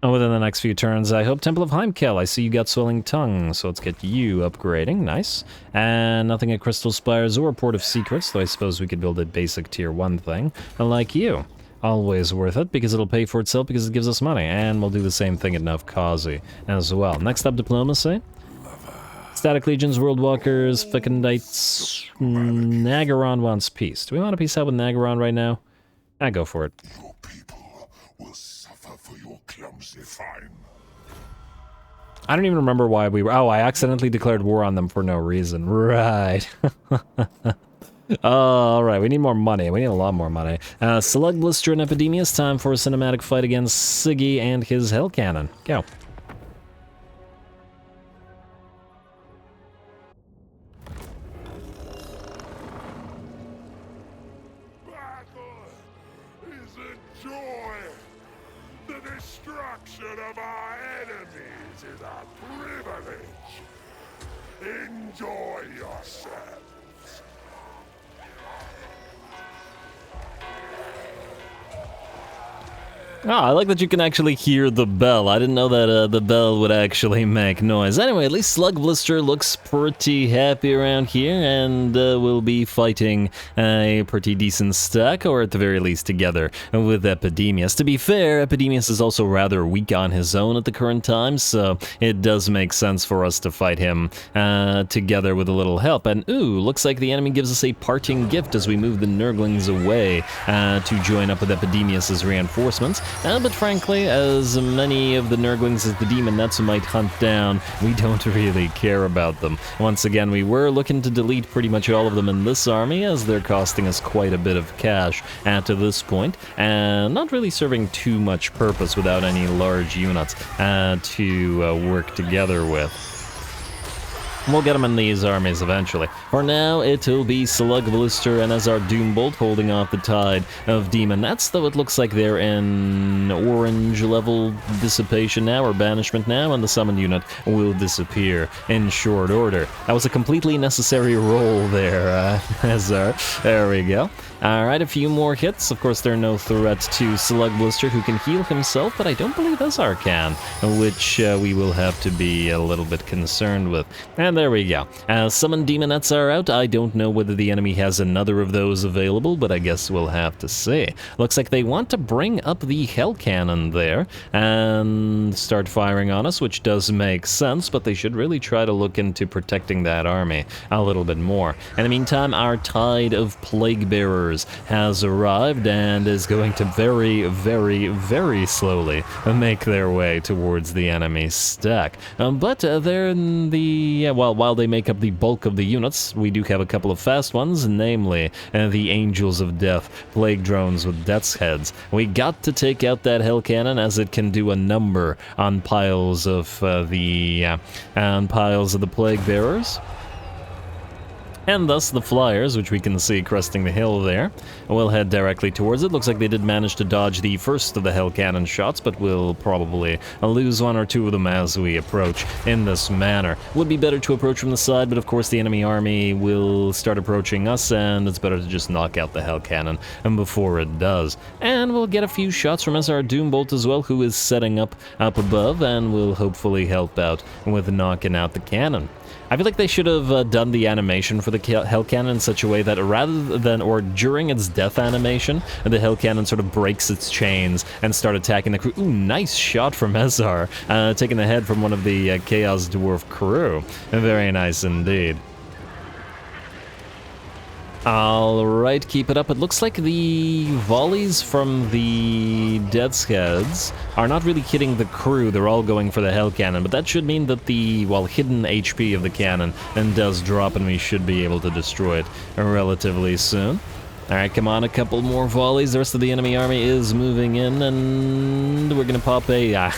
S1: Within the next few turns, I hope Temple of Heimkel. I see you got Swelling Tongue, so let's get you upgrading. Nice. And nothing at Crystal Spires or Port of Secrets, though I suppose we could build a basic tier 1 thing. Like you. Always worth it, because it'll pay for itself because it gives us money. And we'll do the same thing at Novkazi as well. Next up, Diplomacy. Static Legions, World Walkers, Fecondites, Nagaron wants peace. Do we want to peace out with Nagaron right now? Go for it.
S3: Your people will suffer for your clumsy fine.
S1: I don't even remember why we were... Oh, I accidentally declared war on them for no reason. Right. Alright, we need more money. We need a lot more money. Slug Blister and Epidemius. Time for a cinematic fight against Siggy and his Hell Cannon. Go.
S3: Of our enemies is a privilege. Enjoy yourselves.
S1: Oh, I like that you can actually hear the bell. I didn't know that the bell would actually make noise. Anyway, at least Slug Blister looks pretty happy around here, and we'll be fighting a pretty decent stack, or at the very least together with Epidemius. To be fair, Epidemius is also rather weak on his own at the current time, so it does make sense for us to fight him together with a little help. And ooh, looks like the enemy gives us a parting gift as we move the Nurglings away to join up with Epidemius's reinforcements. But frankly, as many of the Nurglings as the Demon Nuts might hunt down, we don't really care about them. Once again, we were looking to delete pretty much all of them in this army, as they're costing us quite a bit of cash to this point, and not really serving too much purpose without any large units to work together with. We'll get them in these armies eventually. For now, it'll be Slug Blister and Ezar Doombolt holding off the tide of Demon Nets, though it looks like they're in orange level dissipation now, or banishment now, and the summoned unit will disappear in short order. That was a completely necessary roll there, Ezar. There we go. Alright, a few more hits. Of course, they're no threat to Slug Blister, who can heal himself, but I don't believe Ezar can, which we will have to be a little bit concerned with. And there we go. Summoned Demonettes are out. I don't know whether the enemy has another of those available, but I guess we'll have to see. Looks like they want to bring up the Hell Cannon there and start firing on us, which does make sense, but they should really try to look into protecting that army a little bit more. In the meantime, our tide of Plaguebearers has arrived and is going to very, very, very slowly make their way towards the enemy stack. But they're in the... while they make up the bulk of the units, we do have a couple of fast ones, namely the Angels of Death, Plague Drones with Death's Heads. We got to take out that Hell Cannon, as it can do a number on piles of the Plague Bearers. And thus the flyers, which we can see cresting the hill there, will head directly towards it. Looks like they did manage to dodge the first of the hell cannon shots, but we'll probably lose one or two of them as we approach in this manner. Would be better to approach from the side, but of course the enemy army will start approaching us, and it's better to just knock out the hell cannon before it does. And we'll get a few shots from SR Doombolt as well, who is setting up above, and will hopefully help out with knocking out the cannon. I feel like they should have done the animation for the hell cannon in such a way that rather than, or during its death animation, the hell cannon sort of breaks its chains and start attacking the crew. Ooh, nice shot from Ezar, taking the head from one of the Chaos Dwarf crew. Very nice indeed. Alright, keep it up. It looks like the volleys from the Death's Heads are not really hitting the crew. They're all going for the hell cannon, but that should mean that the, well, hidden HP of the cannon does drop, and we should be able to destroy it relatively soon. Alright, come on, a couple more volleys. The rest of the enemy army is moving in, and we're gonna pop a... I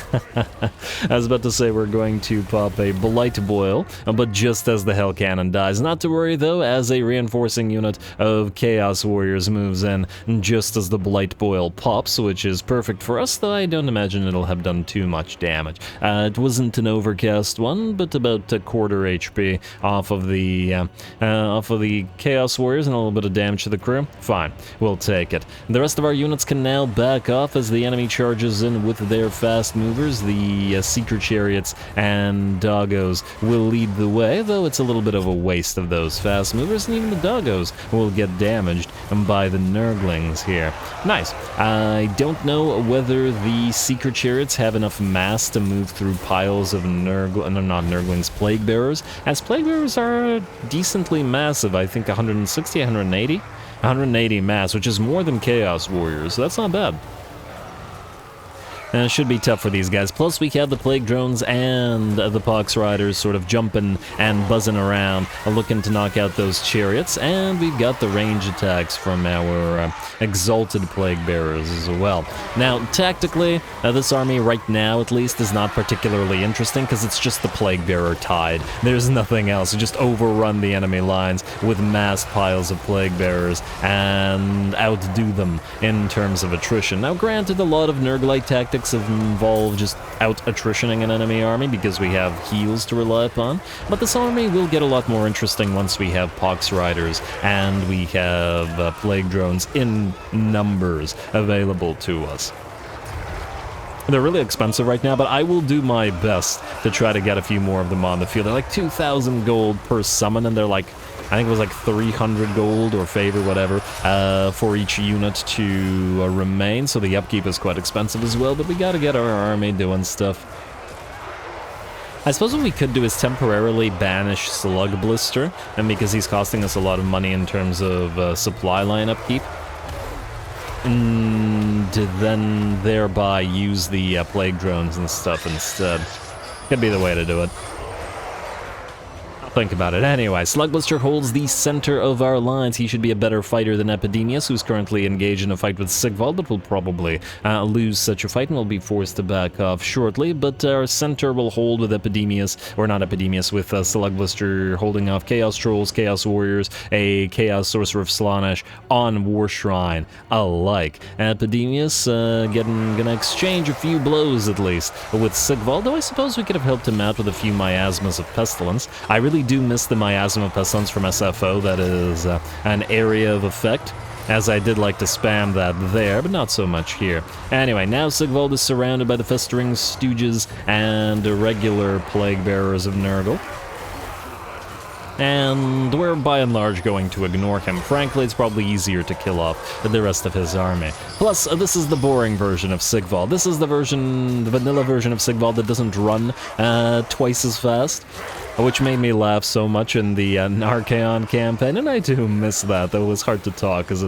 S1: was about to say we're going to pop a Blight Boil, but just as the Hell Cannon dies. Not to worry, though, as a reinforcing unit of Chaos Warriors moves in just as the Blight Boil pops, which is perfect for us, though I don't imagine it'll have done too much damage. It wasn't an overcast one, but about a quarter HP off of the Chaos Warriors, and a little bit of damage to the crew. Fine, we'll take it. The rest of our units can now back off as the enemy charges in with their fast movers. The Seeker Chariots and Doggos will lead the way, though it's a little bit of a waste of those fast movers, and even the Doggos will get damaged by the Nurglings here. Nice. I don't know whether the Seeker Chariots have enough mass to move through piles of Plaguebearers, as Plaguebearers are decently massive. I think 160, 180? 180 mass, which is more than Chaos Warriors, so that's not bad. And it should be tough for these guys. Plus, we have the Plague Drones and the Pox Riders sort of jumping and buzzing around, looking to knock out those chariots. And we've got the range attacks from our Exalted Plague Bearers as well. Now, tactically, this army right now, at least, is not particularly interesting because it's just the Plague Bearer tide. There's nothing else. You just overrun the enemy lines with mass piles of Plague Bearers and outdo them in terms of attrition. Now, granted, a lot of Nurglite tactics involve just out-attritioning an enemy army because we have heals to rely upon, but this army will get a lot more interesting once we have Pox Riders and we have Plague Drones in numbers available to us. They're really expensive right now, but I will do my best to try to get a few more of them on the field. They're like 2,000 gold per summon, and they're like, I think it was like 300 gold or favor, whatever, for each unit to remain, so the upkeep is quite expensive as well, but we gotta get our army doing stuff. I suppose what we could do is temporarily banish Slug Blister, and because he's costing us a lot of money in terms of supply line upkeep, and then thereby use the Plague Drones and stuff instead. Could be the way to do it. Think about it. Anyway, Slugblister holds the center of our lines. He should be a better fighter than Epidemius, who's currently engaged in a fight with Sigvald, but will probably lose such a fight and will be forced to back off shortly. But our center will hold with Epidemius, or not Epidemius, with Slugblister holding off Chaos Trolls, Chaos Warriors, a Chaos Sorcerer of Slaanesh on War Shrine alike. Epidemius gonna exchange a few blows at least with Sigvald, though I suppose we could have helped him out with a few Miasmas of Pestilence. I really do miss the Miasma of Pestilence from SFO. That is an area of effect, as I did like to spam that there, but not so much here. Anyway, now Sigvald is surrounded by the Festering Stooges and the regular Plague Bearers of Nurgle. And we're by and large going to ignore him. Frankly, it's probably easier to kill off the rest of his army. Plus, this is the boring version of Sigvald. This is the vanilla version of Sigvald that doesn't run twice as fast, which made me laugh so much in the Narchaon campaign, and I do miss that, though it was hard to talk, because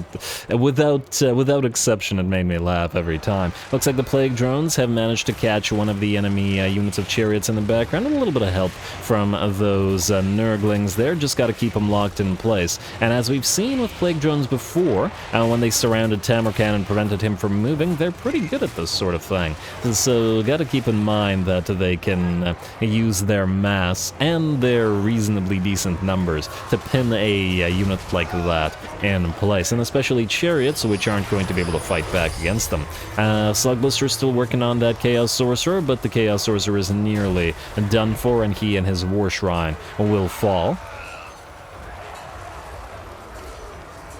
S1: without exception, it made me laugh every time. Looks like the Plague Drones have managed to catch one of the enemy units of chariots in the background, and a little bit of help from those Nurglings there. Just got to keep them locked in place. And as we've seen with Plague Drones before, when they surrounded Tamurkhan and prevented him from moving, they're pretty good at this sort of thing. So got to keep in mind that they can use their mass and and their reasonably decent numbers to pin a unit like that in place, and especially chariots, which aren't going to be able to fight back against them. Slugblister's still working on that Chaos Sorcerer, but the Chaos Sorcerer is nearly done for, and he and his War Shrine will fall.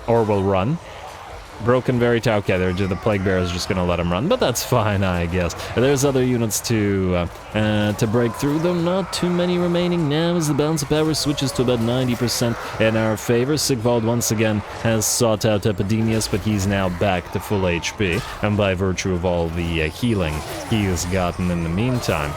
S1: Or will run. Broken Verità. Okay, the Plaguebearer is just gonna let him run, but that's fine, I guess. There's other units to break through, though not too many remaining now as the balance of power switches to about 90% in our favor. Sigvald once again has sought out Epidemius, but he's now back to full HP, and by virtue of all the healing he has gotten in the meantime.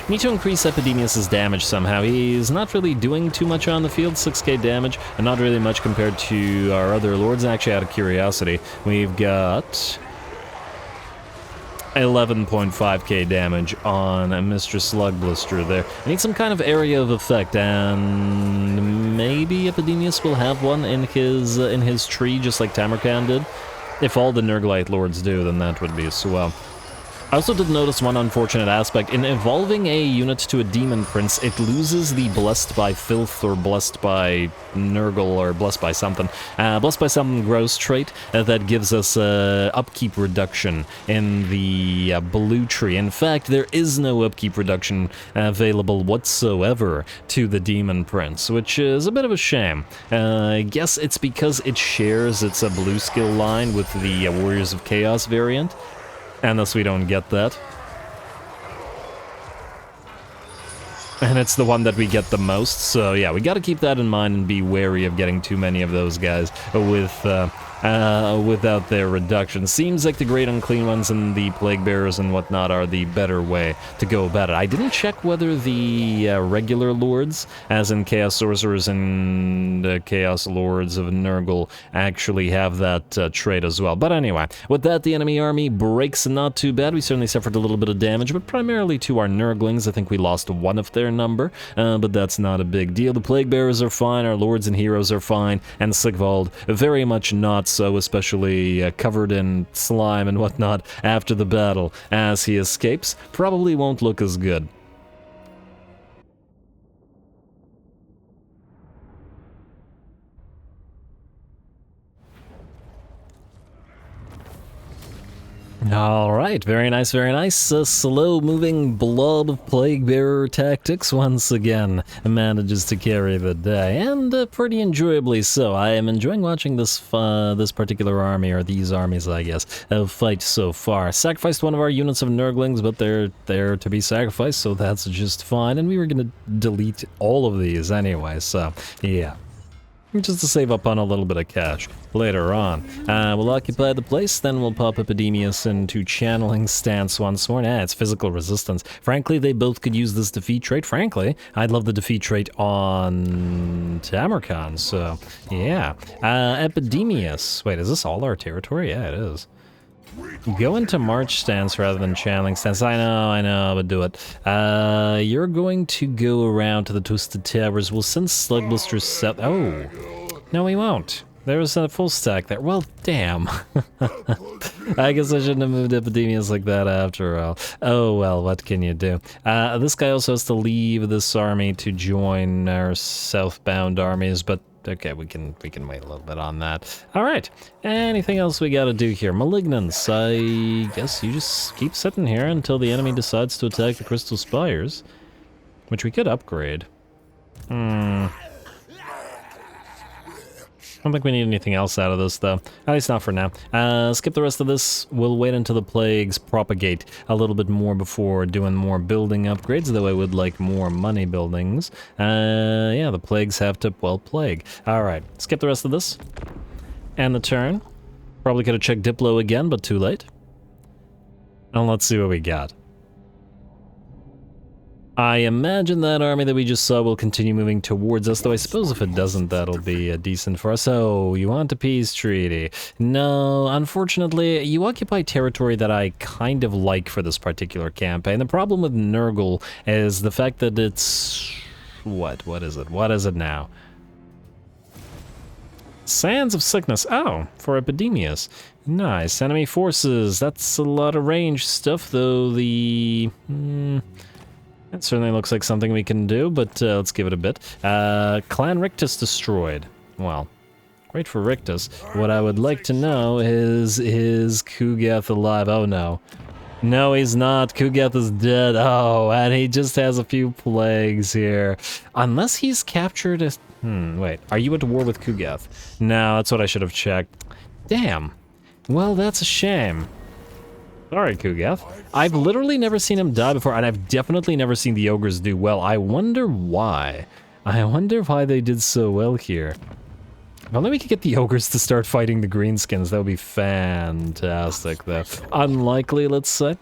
S1: Need to increase Epidemius' damage somehow. He's not really doing too much on the field, 6k damage, and not really much compared to our other lords. Actually, out of curiosity, we've got 11.5k damage on Mistress Slugblister there. I need some kind of area of effect, and maybe Epidemius will have one in his tree, just like Tamurkhan did. If all the Nurglite lords do, then that would be swell. I also did notice one unfortunate aspect. In evolving a unit to a Demon Prince, it loses the Blessed by Filth or Blessed by Nurgle or Blessed by something. Blessed by something gross trait that gives us upkeep reduction in the blue tree. In fact, there is no upkeep reduction available whatsoever to the Demon Prince, which is a bit of a shame. I guess it's because it shares its blue skill line with the Warriors of Chaos variant. And thus we don't get that. And it's the one that we get the most, so yeah, we gotta keep that in mind and be wary of getting too many of those guys without their reduction. Seems like the Great Unclean Ones and the Plaguebearers and whatnot are the better way to go about it. I didn't check whether the regular lords, as in Chaos Sorcerers and Chaos Lords of Nurgle, actually have that trait as well. But anyway, with that, the enemy army breaks not too bad. We certainly suffered a little bit of damage, but primarily to our Nurglings. I think we lost one of their number, but that's not a big deal. The Plaguebearers are fine, our lords and heroes are fine, and Sigvald very much not so, especially covered in slime and whatnot after the battle as he escapes. Probably won't look as good. Alright, very nice, very nice. A slow-moving blob of Plaguebearer tactics once again manages to carry the day, and pretty enjoyably so. I am enjoying watching this particular army, or these armies, I guess, fight so far. Sacrificed one of our units of Nurglings, but they're there to be sacrificed, so that's just fine, and we were going to delete all of these anyway, so yeah. Just to save up on a little bit of cash later on. We'll occupy the place, then we'll pop Epidemius into channeling stance once more. It's physical resistance. Frankly, they both could use this defeat trait. Frankly, I'd love the defeat trait on Tamurkhan, so yeah. Epidemius. Wait, is this all our territory? Yeah, it is. Go into March stance rather than channeling stance. I know, but do it. You're going to go around to the Twisted Towers. We'll send Slugblister south. Oh, no, we won't. There was a full stack there. Well, damn. I guess I shouldn't have moved Epidemius like that after all. Oh, well, what can you do? This guy also has to leave this army to join our southbound armies, but okay, we can wait a little bit on that. All right, anything else we gotta do here? Malignance, I guess you just keep sitting here until the enemy decides to attack the Crystal Spires, which we could upgrade. I don't think we need anything else out of this, though. At least not for now. Skip the rest of this. We'll wait until the plagues propagate a little bit more before doing more building upgrades, though I would like more money buildings. Yeah, the plagues have to, well, plague. Alright, skip the rest of this. And the turn. Probably could have checked Diplo again, but too late. And let's see what we got. I imagine that army that we just saw will continue moving towards us, though I suppose if it doesn't, that'll be decent for us. Oh, you want a peace treaty? No, unfortunately, you occupy territory that I kind of like for this particular campaign. The problem with Nurgle is the fact that it's... What is it? What is it now? Sands of Sickness. Oh, for Epidemius. Nice. Enemy forces. That's a lot of range stuff, though. The... It certainly looks like something we can do, but let's give it a bit. Clan Rictus destroyed. Well, great for Rictus. What I would like to know is Kugath alive? Oh no. No, he's not. Kugath is dead. Oh, and he just has a few plagues here. Unless he's captured a... wait. Are you at war with Kugath? No, that's what I should have checked. Damn. Well, that's a shame. Sorry, Kugath. I've literally never seen him die before, and I've definitely never seen the ogres do well. I wonder why. I wonder why they did so well here. If only we could get the ogres to start fighting the greenskins, that would be fantastic, though. Unlikely, let's say.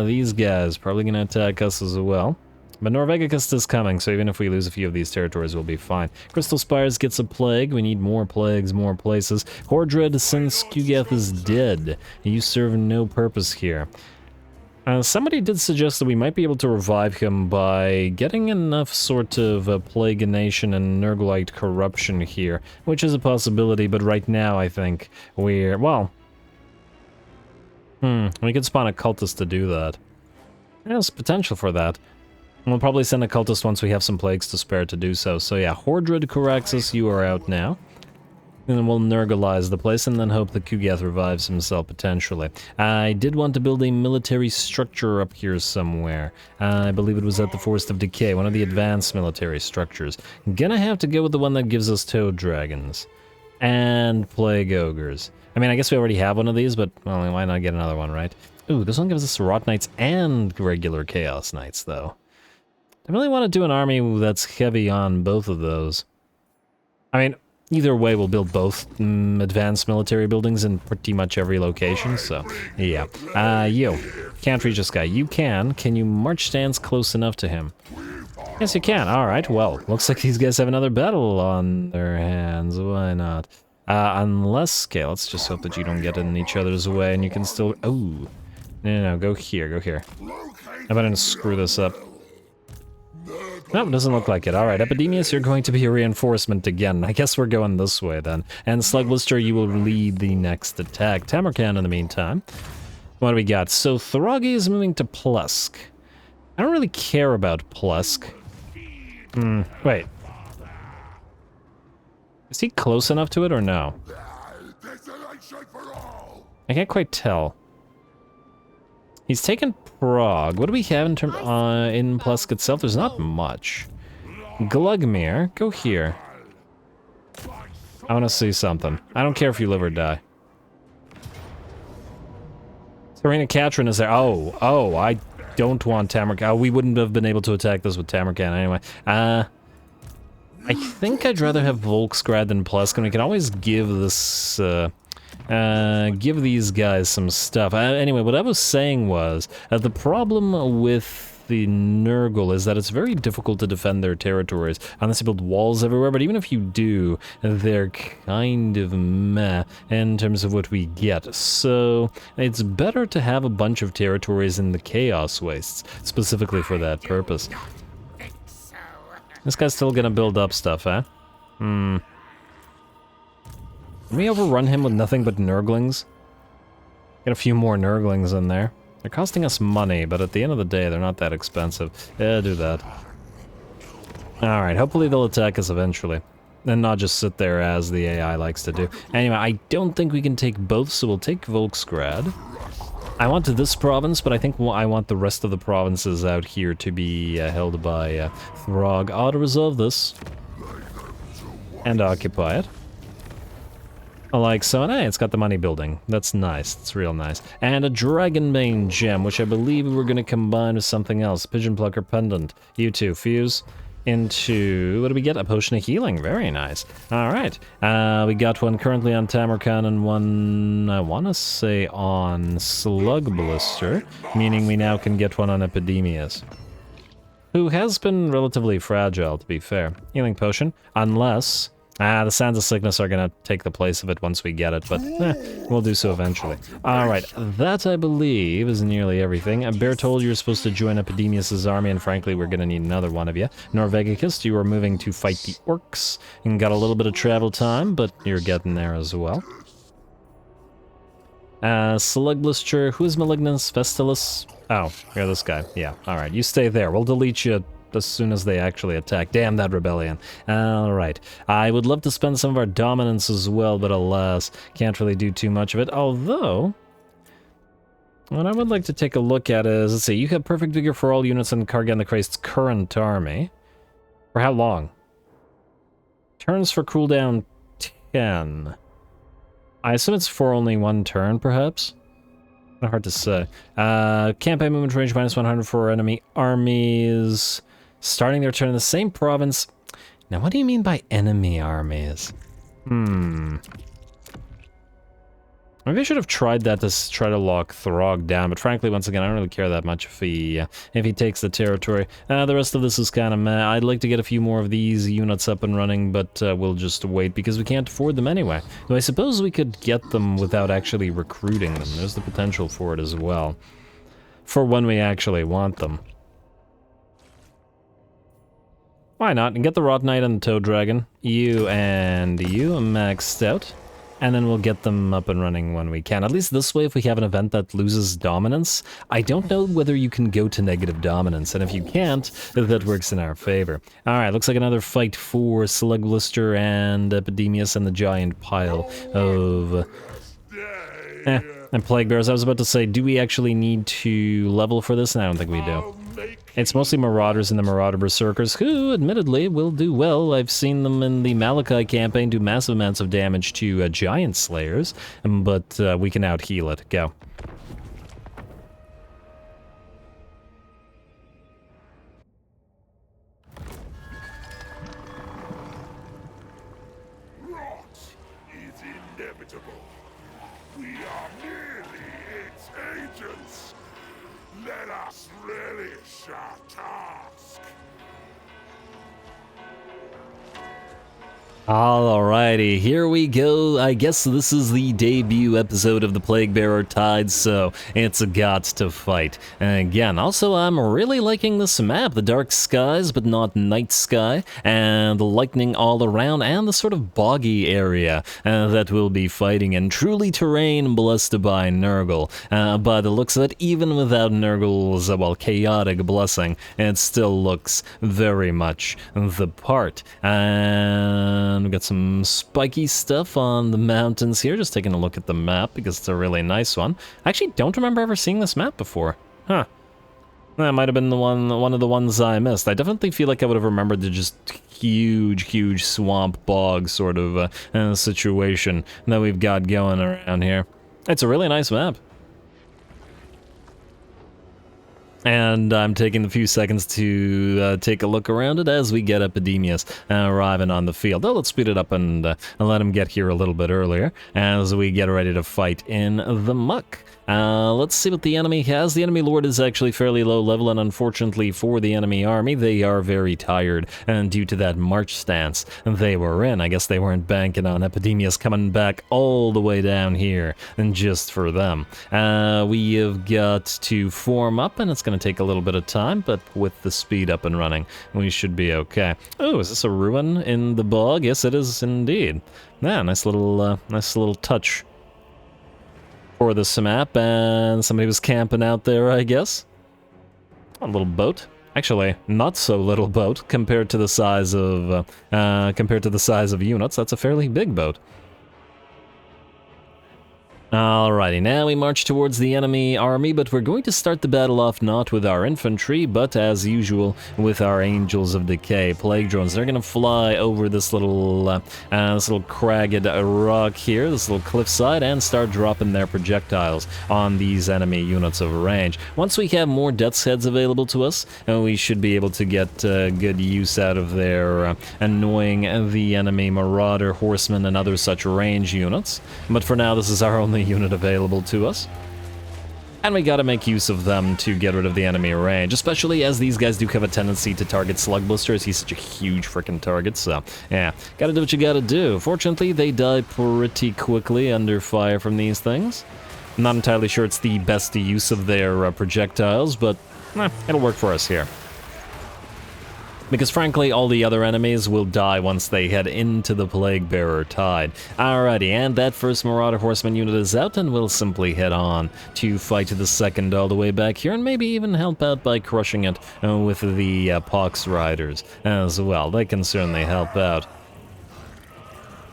S1: These guys probably gonna attack us as well. But Norvegicus is coming, so even if we lose a few of these territories, we'll be fine. Crystal Spires gets a plague. We need more plagues, more places. Hordred, since Kugath is dead, you serve no purpose here. Somebody did suggest that we might be able to revive him by getting enough sort of Plaguination and Nurglite corruption here, which is a possibility, but right now I think we're, well... we could spawn a cultist to do that. There's potential for that. We'll probably send a cultist once we have some plagues to spare to do so. So yeah, Hordred Caraxus, you are out now. And then we'll Nurglize the place and then hope that Kugath revives himself potentially. I did want to build a military structure up here somewhere. I believe it was at the Forest of Decay, one of the advanced military structures. Gonna have to go with the one that gives us toad dragons. And plague ogres. I mean, I guess we already have one of these, but well, why not get another one, right? Ooh, this one gives us Rot Knights and regular Chaos Knights, though. I really want to do an army that's heavy on both of those. I mean, either way, we'll build both advanced military buildings in pretty much every location, so yeah. You can't reach this guy. You can. Can you march stance close enough to him? Yes, you can. All right, well, looks like these guys have another battle on their hands. Why not? Unless, okay, let's just hope that you don't get in each other's way and you can still, oh. No, go here, go here. I'm about to screw this up. Nope, doesn't look like it. Alright, Epidemius, you're going to be a reinforcement again. I guess we're going this way then. And Sluglister, you will lead the next attack. Tamurkhan in the meantime. What do we got? So Thragi is moving to Plusk. I don't really care about Plusk. Wait. Is he close enough to it or no? I can't quite tell. He's taken Prague. What do we have in terms in Plusk itself? There's not much. Glugmir, go here. I want to see something. I don't care if you live or die. Serena Katrin is there. Oh, I don't want Tamurkhan. Oh, we wouldn't have been able to attack this with Tamurkhan anyway. I think I'd rather have Volksgrad than Plusk, and we can always give this, give these guys some stuff. Anyway, what I was saying was that the problem with the Nurgle is that it's very difficult to defend their territories unless you build walls everywhere, but even if you do, they're kind of meh in terms of what we get. So it's better to have a bunch of territories in the Chaos Wastes, specifically for that purpose. This guy's still gonna build up stuff, eh? Can we overrun him with nothing but Nurglings? Get a few more Nurglings in there. They're costing us money, but at the end of the day, they're not that expensive. Yeah, do that. Alright, hopefully they'll attack us eventually. And not just sit there as the AI likes to do. Anyway, I don't think we can take both, so we'll take Volksgrad. I want this province, but I think I want the rest of the provinces out here to be held by Throg. I'll resolve this. And occupy it. Like so, and hey, it's got the money building. That's nice. It's real nice. And a Dragonbane gem, which I believe we're going to combine with something else. Pigeon Plucker Pendant. You two, fuse into... What do we get? A Potion of Healing. Very nice. Alright. We got one currently on Tamurkhan and one, I want to say, on Slug Blister. Meaning we now can get one on Epidemius. Who has been relatively fragile, to be fair. Healing Potion. Unless... the Sands of Sickness are gonna take the place of it once we get it, but we'll do so eventually. Alright, that I believe is nearly everything. Bear told you're supposed to join Epidemius' army, and frankly, we're gonna need another one of you. Norvegicus, you are moving to fight the orcs. You got a little bit of travel time, but you're getting there as well. Slug Blister, who's Malignus? Festilus? Oh, you're this guy. Yeah, alright, you stay there. We'll delete you as soon as they actually attack. Damn that rebellion. Alright, I would love to spend some of our dominance as well, but alas, can't really do too much of it. Although, what I would like to take a look at is, let's see, you have perfect vigor for all units in Kargan the Christ's current army. For how long? Turns for cooldown 10. I assume it's for only one turn, perhaps? Not hard to say. Campaign movement range minus 100 for enemy armies. Starting their turn in the same province. Now, what do you mean by enemy armies? Maybe I should have tried that to try to lock Throg down, but frankly, once again, I don't really care that much if he takes the territory. The rest of this is kind of meh. I'd like to get a few more of these units up and running, but we'll just wait because we can't afford them anyway. Though I suppose we could get them without actually recruiting them. There's the potential for it as well. For when we actually want them. Why not? And get the Rot Knight and the Toad Dragon. You and you maxed out. And then we'll get them up and running when we can. At least this way, if we have an event that loses dominance, I don't know whether you can go to negative dominance, and if you can't, that works in our favor. Alright, looks like another fight for Slug Blister and Epidemius and the giant pile of... and Plague Bearers. I was about to say, do we actually need to level for this? And I don't think we do. It's mostly Marauders and the Marauder Berserkers, who, admittedly, will do well. I've seen them in the Malachi campaign do massive amounts of damage to Giant Slayers, but we can out-heal it. Go.
S3: Rot is inevitable. We are merely its agents. Let us relish our task.
S1: Alrighty, here we go. I guess this is the debut episode of the Plaguebearer Tide, so it's got to fight. And again, also I'm really liking this map, the dark skies but not night sky, and the lightning all around, and the sort of boggy area that we'll be fighting in. Truly terrain blessed by Nurgle. By the looks of it, even without Nurgle's, well, chaotic blessing, it still looks very much the part. And we've got some spiky stuff on the mountains here. Just taking a look at the map because it's a really nice one. I actually don't remember ever seeing this map before. Huh. That might have been the one of the ones I missed. I definitely feel like I would have remembered the just huge swamp bog sort of situation that we've got going around here. It's a really nice map. And I'm taking a few seconds to take a look around it as we get Epidemius arriving on the field. Oh, let's speed it up and let him get here a little bit earlier as we get ready to fight in the muck. Let's see what the enemy has. The enemy lord is actually fairly low level, and unfortunately for the enemy army, they are very tired, and due to that march stance they were in. I guess they weren't banking on Epidemius coming back all the way down here, and just for them. We have got to form up, and it's going to take a little bit of time, but with the speed up and running, we should be okay. Oh, is this a ruin in the bog? Yes, it is indeed. Yeah, nice little touch for this map, and somebody was camping out there, I guess. A little boat. Actually, not so little boat compared to the size of units. That's a fairly big boat. Alrighty, now we march towards the enemy army, but we're going to start the battle off not with our infantry, but as usual with our Angels of Decay, Plague Drones. They're going to fly over this little cragged rock here, this little cliffside, and start dropping their projectiles on these enemy units of range. Once we have more Death's Heads available to us, we should be able to get good use out of their annoying the enemy Marauder, Horsemen, and other such range units. But for now, this is our only unit available to us, and we gotta make use of them to get rid of the enemy range, especially as these guys do have a tendency to target Slug Blister, as he's such a huge freaking target. So yeah, gotta do what you gotta do. Fortunately, they die pretty quickly under fire from these things. I'm not entirely sure it's the best use of their projectiles, but it'll work for us here. Because frankly, all the other enemies will die once they head into the Plaguebearer Tide. Alrighty, and that first Marauder Horseman unit is out, and we'll simply head on to fight the second all the way back here, and maybe even help out by crushing it with the Pox Riders as well. They can certainly help out.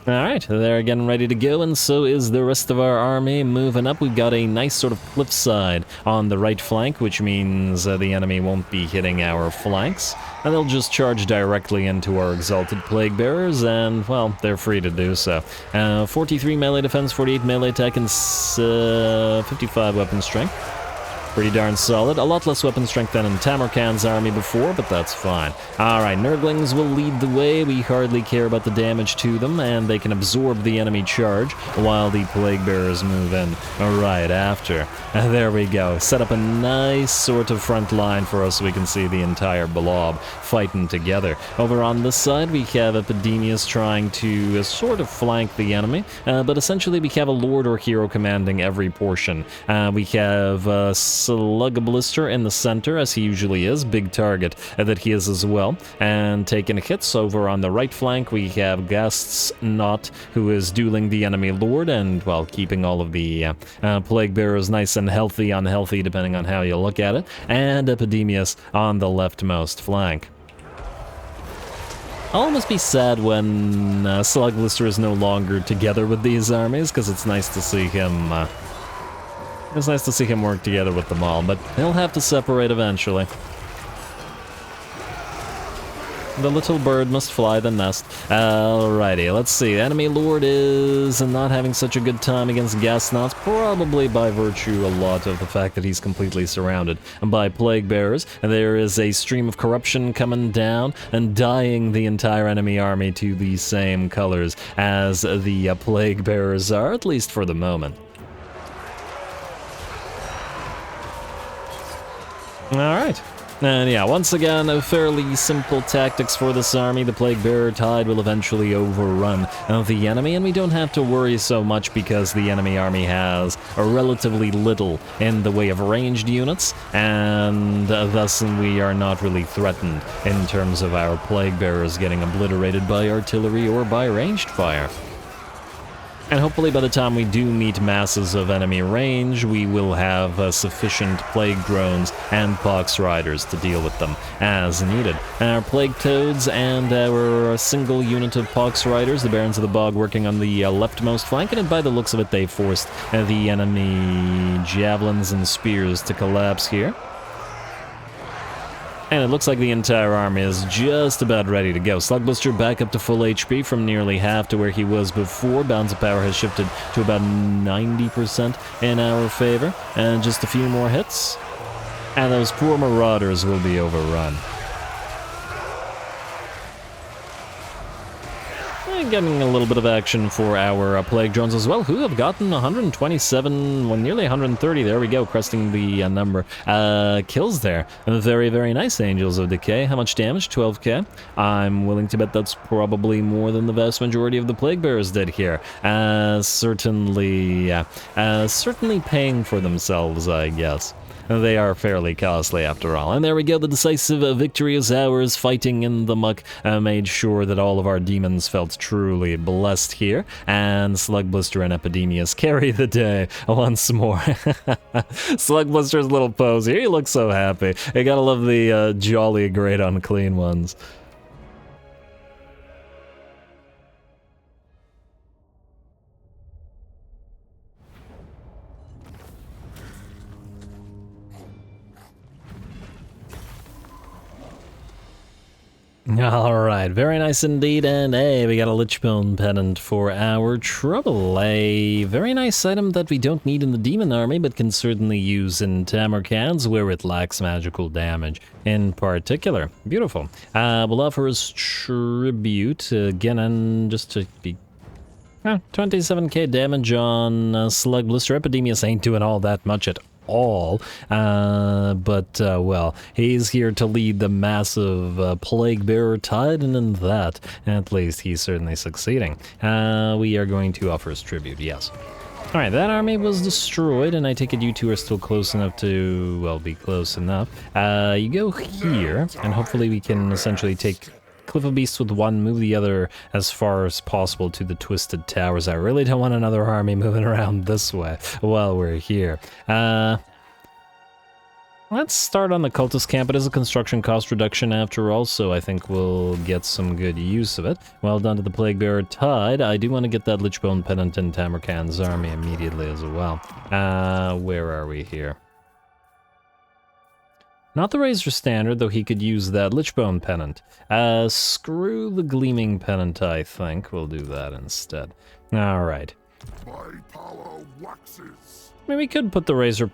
S1: Alright, they're getting ready to go, and so is the rest of our army moving up. We've got a nice sort of cliffside on the right flank, which means the enemy won't be hitting our flanks, and they'll just charge directly into our Exalted Plaguebearers, and, well, they're free to do so. 43 melee defense, 48 melee attack, and 55 weapon strength. Pretty darn solid. A lot less weapon strength than in Tamurkhan's army before, but that's fine. Alright, Nurglings will lead the way. We hardly care about the damage to them, and they can absorb the enemy charge while the Plaguebearers move in right after. There we go. Set up a nice sort of front line for us so we can see the entire blob fighting together. Over on this side, we have Epidemius trying to sort of flank the enemy, but essentially we have a Lord or Hero commanding every portion. We have Slugblister in the center, as he usually is, big target that he is as well, and taking hits. Over on the right flank we have Gast's Knot, who is dueling the enemy Lord, and, well, keeping all of the Plaguebearers nice and healthy, unhealthy, depending on how you look at it, and Epidemius on the leftmost flank. I'll almost be sad when Slugblister is no longer together with these armies, because it's nice to see him it's nice to see him work together with them all, but he'll have to separate eventually. The little bird must fly the nest. Alrighty, let's see. Enemy Lord is not having such a good time against Gasnots, probably by virtue a lot of the fact that he's completely surrounded by Plaguebearers. There is a stream of corruption coming down and dyeing the entire enemy army to the same colors as the Plaguebearers are, at least for the moment. Alright. And yeah, once again, fairly simple tactics for this army. The Plaguebearer Tide will eventually overrun the enemy, and we don't have to worry so much because the enemy army has relatively little in the way of ranged units, and thus we are not really threatened in terms of our Plaguebearers getting obliterated by artillery or by ranged fire. And hopefully by the time we do meet masses of enemy range, we will have sufficient Plague Drones and Pox Riders to deal with them as needed. Our Plague Toads and our single unit of Pox Riders, the Barons of the Bog, working on the leftmost flank, and by the looks of it they forced the enemy Javelins and Spears to collapse here. And it looks like the entire army is just about ready to go. Slugblister back up to full HP from nearly half to where he was before. Balance of power has shifted to about 90% in our favor. And just a few more hits, and those poor Marauders will be overrun. Getting a little bit of action for our Plague Drones as well, who have gotten 127, well, nearly 130, there we go, cresting the number, kills there. Very, very nice, Angels of Decay. How much damage? 12k. I'm willing to bet that's probably more than the vast majority of the Plaguebearers did here. Certainly paying for themselves, I guess. They are fairly costly after all. And there we go, the decisive victory is ours. Fighting in the muck made sure that all of our demons felt truly blessed here. And Slugblister and Epidemius carry the day once more. Slugblister's little pose here, he looks so happy. You gotta love the jolly great unclean ones. Alright, very nice indeed, and hey, we got a Lichbone Pendant for our trouble. A very nice item that we don't need in the Demon Army, but can certainly use in Tamurkhan's, where it lacks magical damage in particular. Beautiful. We'll offer us Tribute, again, and just to be 27k damage on Slugblister. Epidemius ain't doing all that much at all, but well, he's here to lead the massive Plaguebearer Tide, and in that, at least, he's certainly succeeding. We are going to offer his tribute, yes. Alright, that army was destroyed, and I take it you two are still close enough to, well, be close enough. You go here, and hopefully we can essentially take Cliff of Beasts with one, move the other as far as possible to the Twisted Towers. I really don't want another army moving around this way while we're here. Let's start on the cultist camp. It is a construction cost reduction after all, so I think we'll get some good use of it. Well done to the Plaguebearer Tide. I do want to get that Lichbone Pennant in Tamurkhan's army immediately as well. Where are we here? Not the Razor Standard, though he could use that Lichbone Pennant. Screw the Gleaming Pennant, I think. We'll do that instead. Alright.
S3: My power waxes.
S1: I mean, we could put the Razor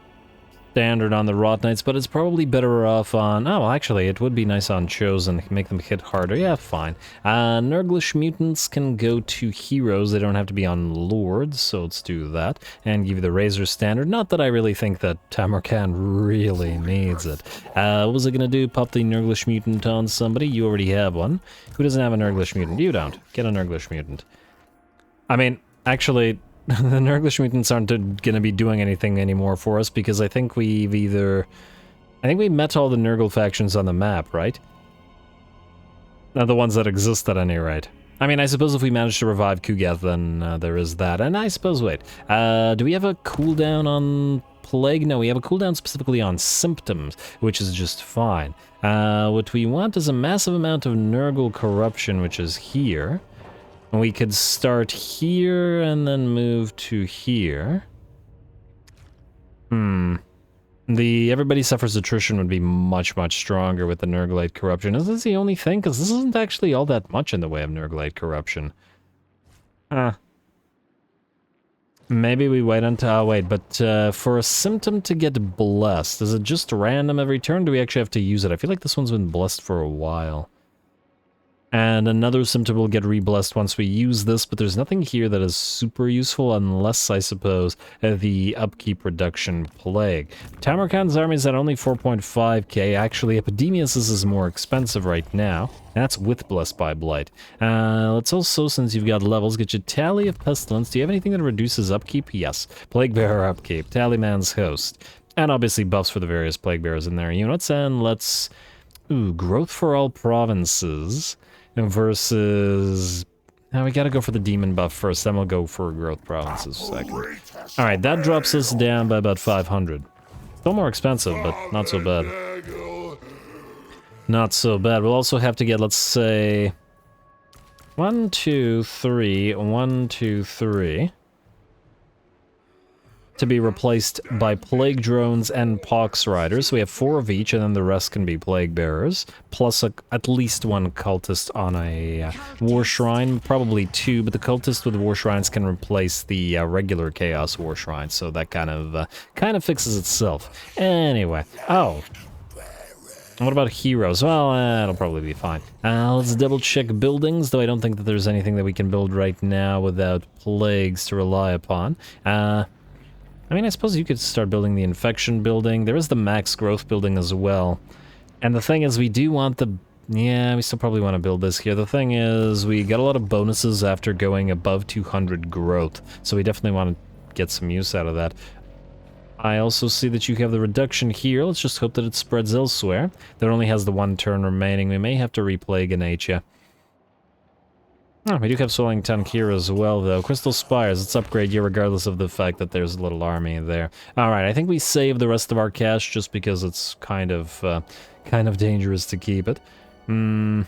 S1: Standard on the Rot Knights, but it's probably better off on... Oh, actually, it would be nice on Chosen, make them hit harder. Yeah, fine. Nurglish Mutants can go to Heroes. They don't have to be on Lords, so let's do that. And give you the Razor Standard. Not that I really think that Tamurkhan really needs it. What was I gonna do? Pop the Nurglish Mutant on somebody? You already have one. Who doesn't have a Nurglish Mutant? You don't. Get a Nurglish Mutant. I mean, actually... the Nurglish Mutants aren't gonna be doing anything anymore for us because I think we've either... I think we met all the Nurgle factions on the map, right? The ones that exist at any rate. I mean, I suppose if we manage to revive Kugath, then there is that. And I suppose, wait, do we have a cooldown on Plague? No, we have a cooldown specifically on Symptoms, which is just fine. What we want is a massive amount of Nurgle Corruption, which is here. And we could start here and then move to here. The Everybody Suffers Attrition would be much, much stronger with the Nurglite Corruption. Is this the only thing? Because this isn't actually all that much in the way of Nurglite Corruption. Maybe we wait until... Oh, wait, but for a symptom to get blessed, is it just random every turn? Do we actually have to use it? I feel like this one's been blessed for a while. And another symptom will get re-blessed once we use this, but there's nothing here that is super useful unless, I suppose, the upkeep reduction plague. Tamurkhan's army is at only 4.5k. Actually, Epidemius's is more expensive right now. That's with Blessed by Blight. Let's also, since you've got levels, get you Tally of Pestilence. Do you have anything that reduces upkeep? Yes. Plaguebearer upkeep. Tallyman's Host. And obviously buffs for the various Plaguebearers in their units. And let's... Ooh, Growth for all provinces... versus... Now we gotta go for the demon buff first, then we'll go for growth provinces second. Alright, that drops us down by about 500. Still more expensive, but not so bad. Not so bad. We'll also have to get, let's say... 1, 2, 3, 1, 2, 3... to be replaced by Plague Drones and Pox Riders. So we have 4 of each, and then the rest can be Plague Bearers, plus at least 1 Cultist on a War Shrine, probably 2, but the Cultist with War Shrines can replace the regular Chaos War Shrine, so that kind of fixes itself. Anyway, oh. What about heroes? Well, that'll probably be fine. Let's double check buildings, though I don't think that there's anything that we can build right now without plagues to rely upon. I mean, I suppose you could start building the infection building. There is the max growth building as well. And the thing is, we do want the... Yeah, we still probably want to build this here. The thing is, we got a lot of bonuses after going above 200 growth. So we definitely want to get some use out of that. I also see that you have the reduction here. Let's just hope that it spreads elsewhere. That only has the 1 turn remaining. We may have to replaganate you. Oh, we do have Swelling Tank here as well, though. Crystal Spires, let's upgrade you regardless of the fact that there's a little army there. Alright, I think we save the rest of our cash just because it's kind of dangerous to keep it. Kind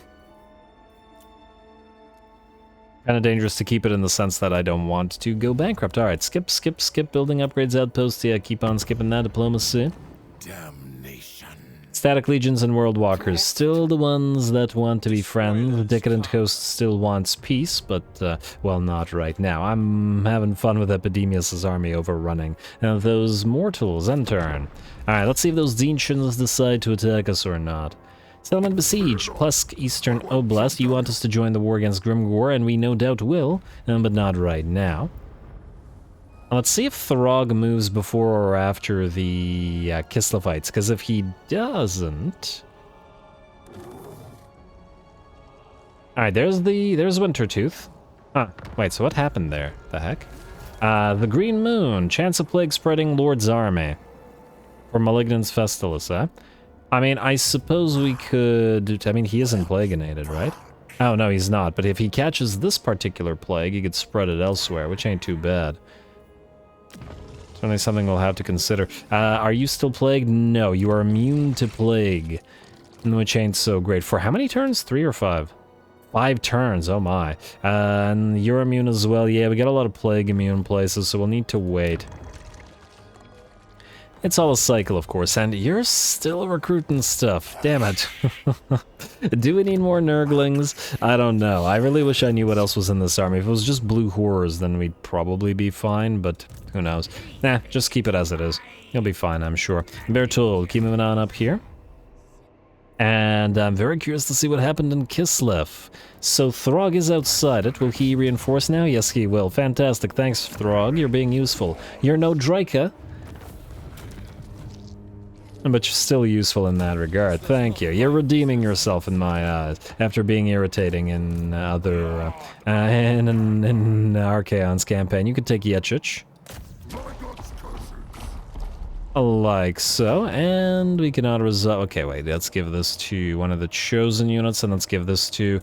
S1: of dangerous to keep it in the sense that I don't want to go bankrupt. Alright, skip building upgrades, outposts. Yeah, keep on skipping that. Diplomacy.
S3: Damnation.
S1: Static Legions and World Walkers, still the ones that want to be friends. Decadent Host still wants peace, but, well, not right now. I'm having fun with Epidemius's army overrunning. Now, those mortals, end turn. Alright, let's see if those Zinchans decide to attack us or not. Settlement Besieged, Plusk Eastern Oblast. You want us to join the war against Grimgor, and we no doubt will, but not right now. Let's see if Throg moves before or after the Kislevites, because if he doesn't... Alright, there's Wintertooth. Huh, wait, so what happened there? The heck? The Green Moon, chance of plague spreading Lord's army. For Malignance Festilis, eh? I mean, I suppose we could... I mean, he isn't plagueinated, right? Oh, no, he's not. But if he catches this particular plague, he could spread it elsewhere, which ain't too bad. Certainly something we'll have to consider. Are you still plagued? No, you are immune to plague. Which ain't so great. For how many turns? 3 or 5? 5 turns, oh my. And you're immune as well. Yeah, we got a lot of plague immune places, so we'll need to wait. It's all a cycle, of course, and you're still recruiting stuff. Damn it. Do we need more Nurglings? I don't know. I really wish I knew what else was in this army. If it was just blue horrors, then we'd probably be fine, but who knows. Nah, just keep it as it is. You'll be fine, I'm sure. Bertold, keep moving on up here. And I'm very curious to see what happened in Kislev. So Throg is outside it. Will he reinforce now? Yes, he will. Fantastic. Thanks, Throg. You're being useful. You're no Drika, but you're still useful in that regard. Thank you. You're redeeming yourself in my eyes after being irritating in other in Archaon's campaign. You could take Yechich. Like so, and we can auto-resolve. Okay, wait, let's give this to one of the chosen units, and let's give this to...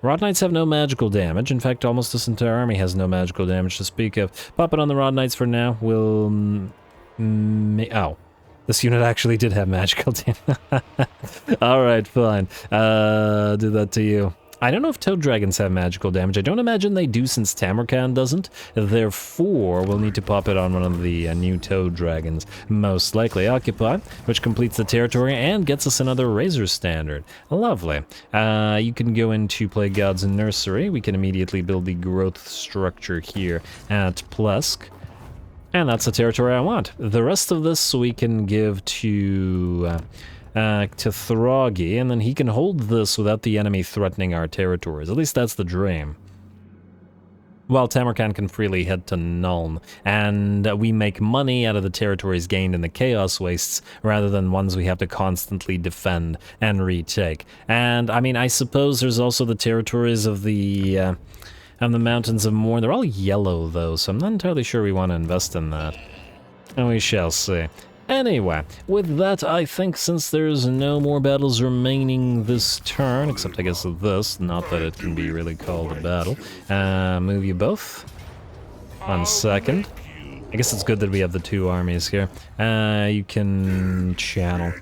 S1: Rod Knights have no magical damage. In fact, almost this entire army has no magical damage to speak of. Pop it on the Rod Knights for now. We'll... oh. This unit actually did have magical damage. Alright, fine. Do that to you. I don't know if Toad Dragons have magical damage. I don't imagine they do since Tamurkhan doesn't. Therefore, we'll need to pop it on one of the new Toad Dragons. Most likely Occupy, which completes the territory and gets us another Razor Standard. Lovely. You can go into Plague Gods and Nursery. We can immediately build the growth structure here at Plesk. And that's the territory I want. The rest of this we can give to Throggy, and then he can hold this without the enemy threatening our territories. At least that's the dream. While Tamurkhan can freely head to Nuln, and we make money out of the territories gained in the Chaos Wastes, rather than ones we have to constantly defend and retake. And, I mean, I suppose there's also the territories of the Mountains of Morn. They're all yellow, though, so I'm not entirely sure we want to invest in that. And we shall see. Anyway, with that, I think since there's no more battles remaining this turn, except I guess this, not that it can be really called a battle, move you both. 1 second. I guess it's good that we have the 2 armies here. You can channel.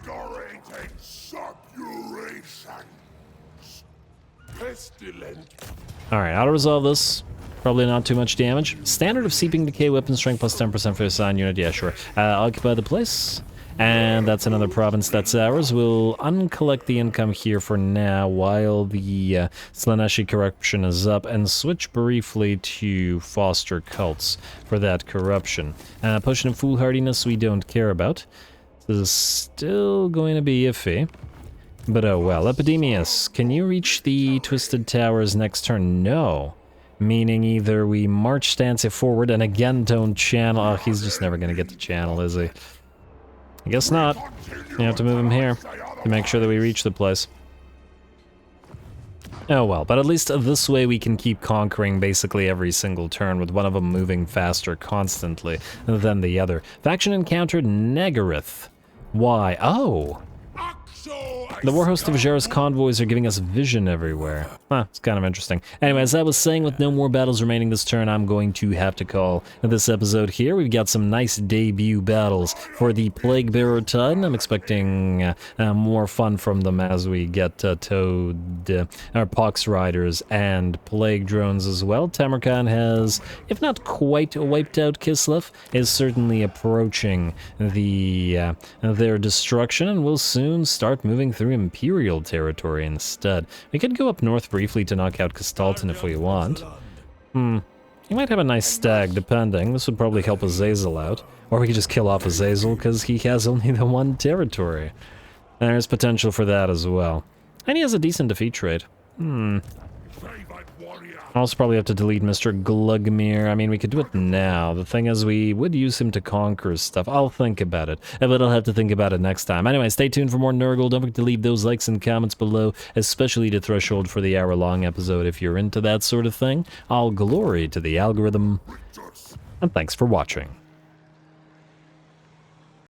S1: Alright, auto-resolve this. Probably not too much damage. Standard of Seeping Decay Weapon Strength plus 10% for the assigned unit. Yeah, sure. Occupy the place. And that's another province that's ours. We'll uncollect the income here for now while the Slaneshi corruption is up and switch briefly to foster cults for that corruption. Potion of Foolhardiness we don't care about. This is still going to be iffy. But oh well. Epidemius, can you reach the Twisted Towers next turn? No. Meaning either we march Stancy forward and again don't channel. Oh, he's just never going to get to channel, is he? I guess not. You have to move him here to make sure that we reach the place. Oh well, but at least this way we can keep conquering basically every single turn with one of them moving faster constantly than the other. Faction encountered Nagareth. Why? Oh! The War Host of Jarrah's convoys are giving us vision everywhere. Huh, it's kind of interesting. Anyway, as I was saying, with no more battles remaining this turn, I'm going to have to call this episode here. We've got some nice debut battles for the Plaguebearer Tide, and I'm expecting more fun from them as we get Toad, our Pox Riders, and Plague Drones as well. Tamurkhan has, if not quite wiped out Kislev, is certainly approaching their destruction, and we'll soon start moving through Imperial territory instead. We could go up north briefly to knock out Kastalton if we want. You might have a nice stag, depending. This would probably help Azazel out. Or we could just kill off Azazel, because he has only the 1 territory. And there's potential for that as well. And he has a decent defeat rate. I'll also probably have to delete Mr. Glugmir. I mean, we could do it now. The thing is, we would use him to conquer stuff. I'll think about it, but I'll have to think about it next time. Anyway, stay tuned for more Nurgle. Don't forget to leave those likes and comments below, especially the threshold for the hour-long episode if you're into that sort of thing. All glory to the algorithm, and thanks for watching.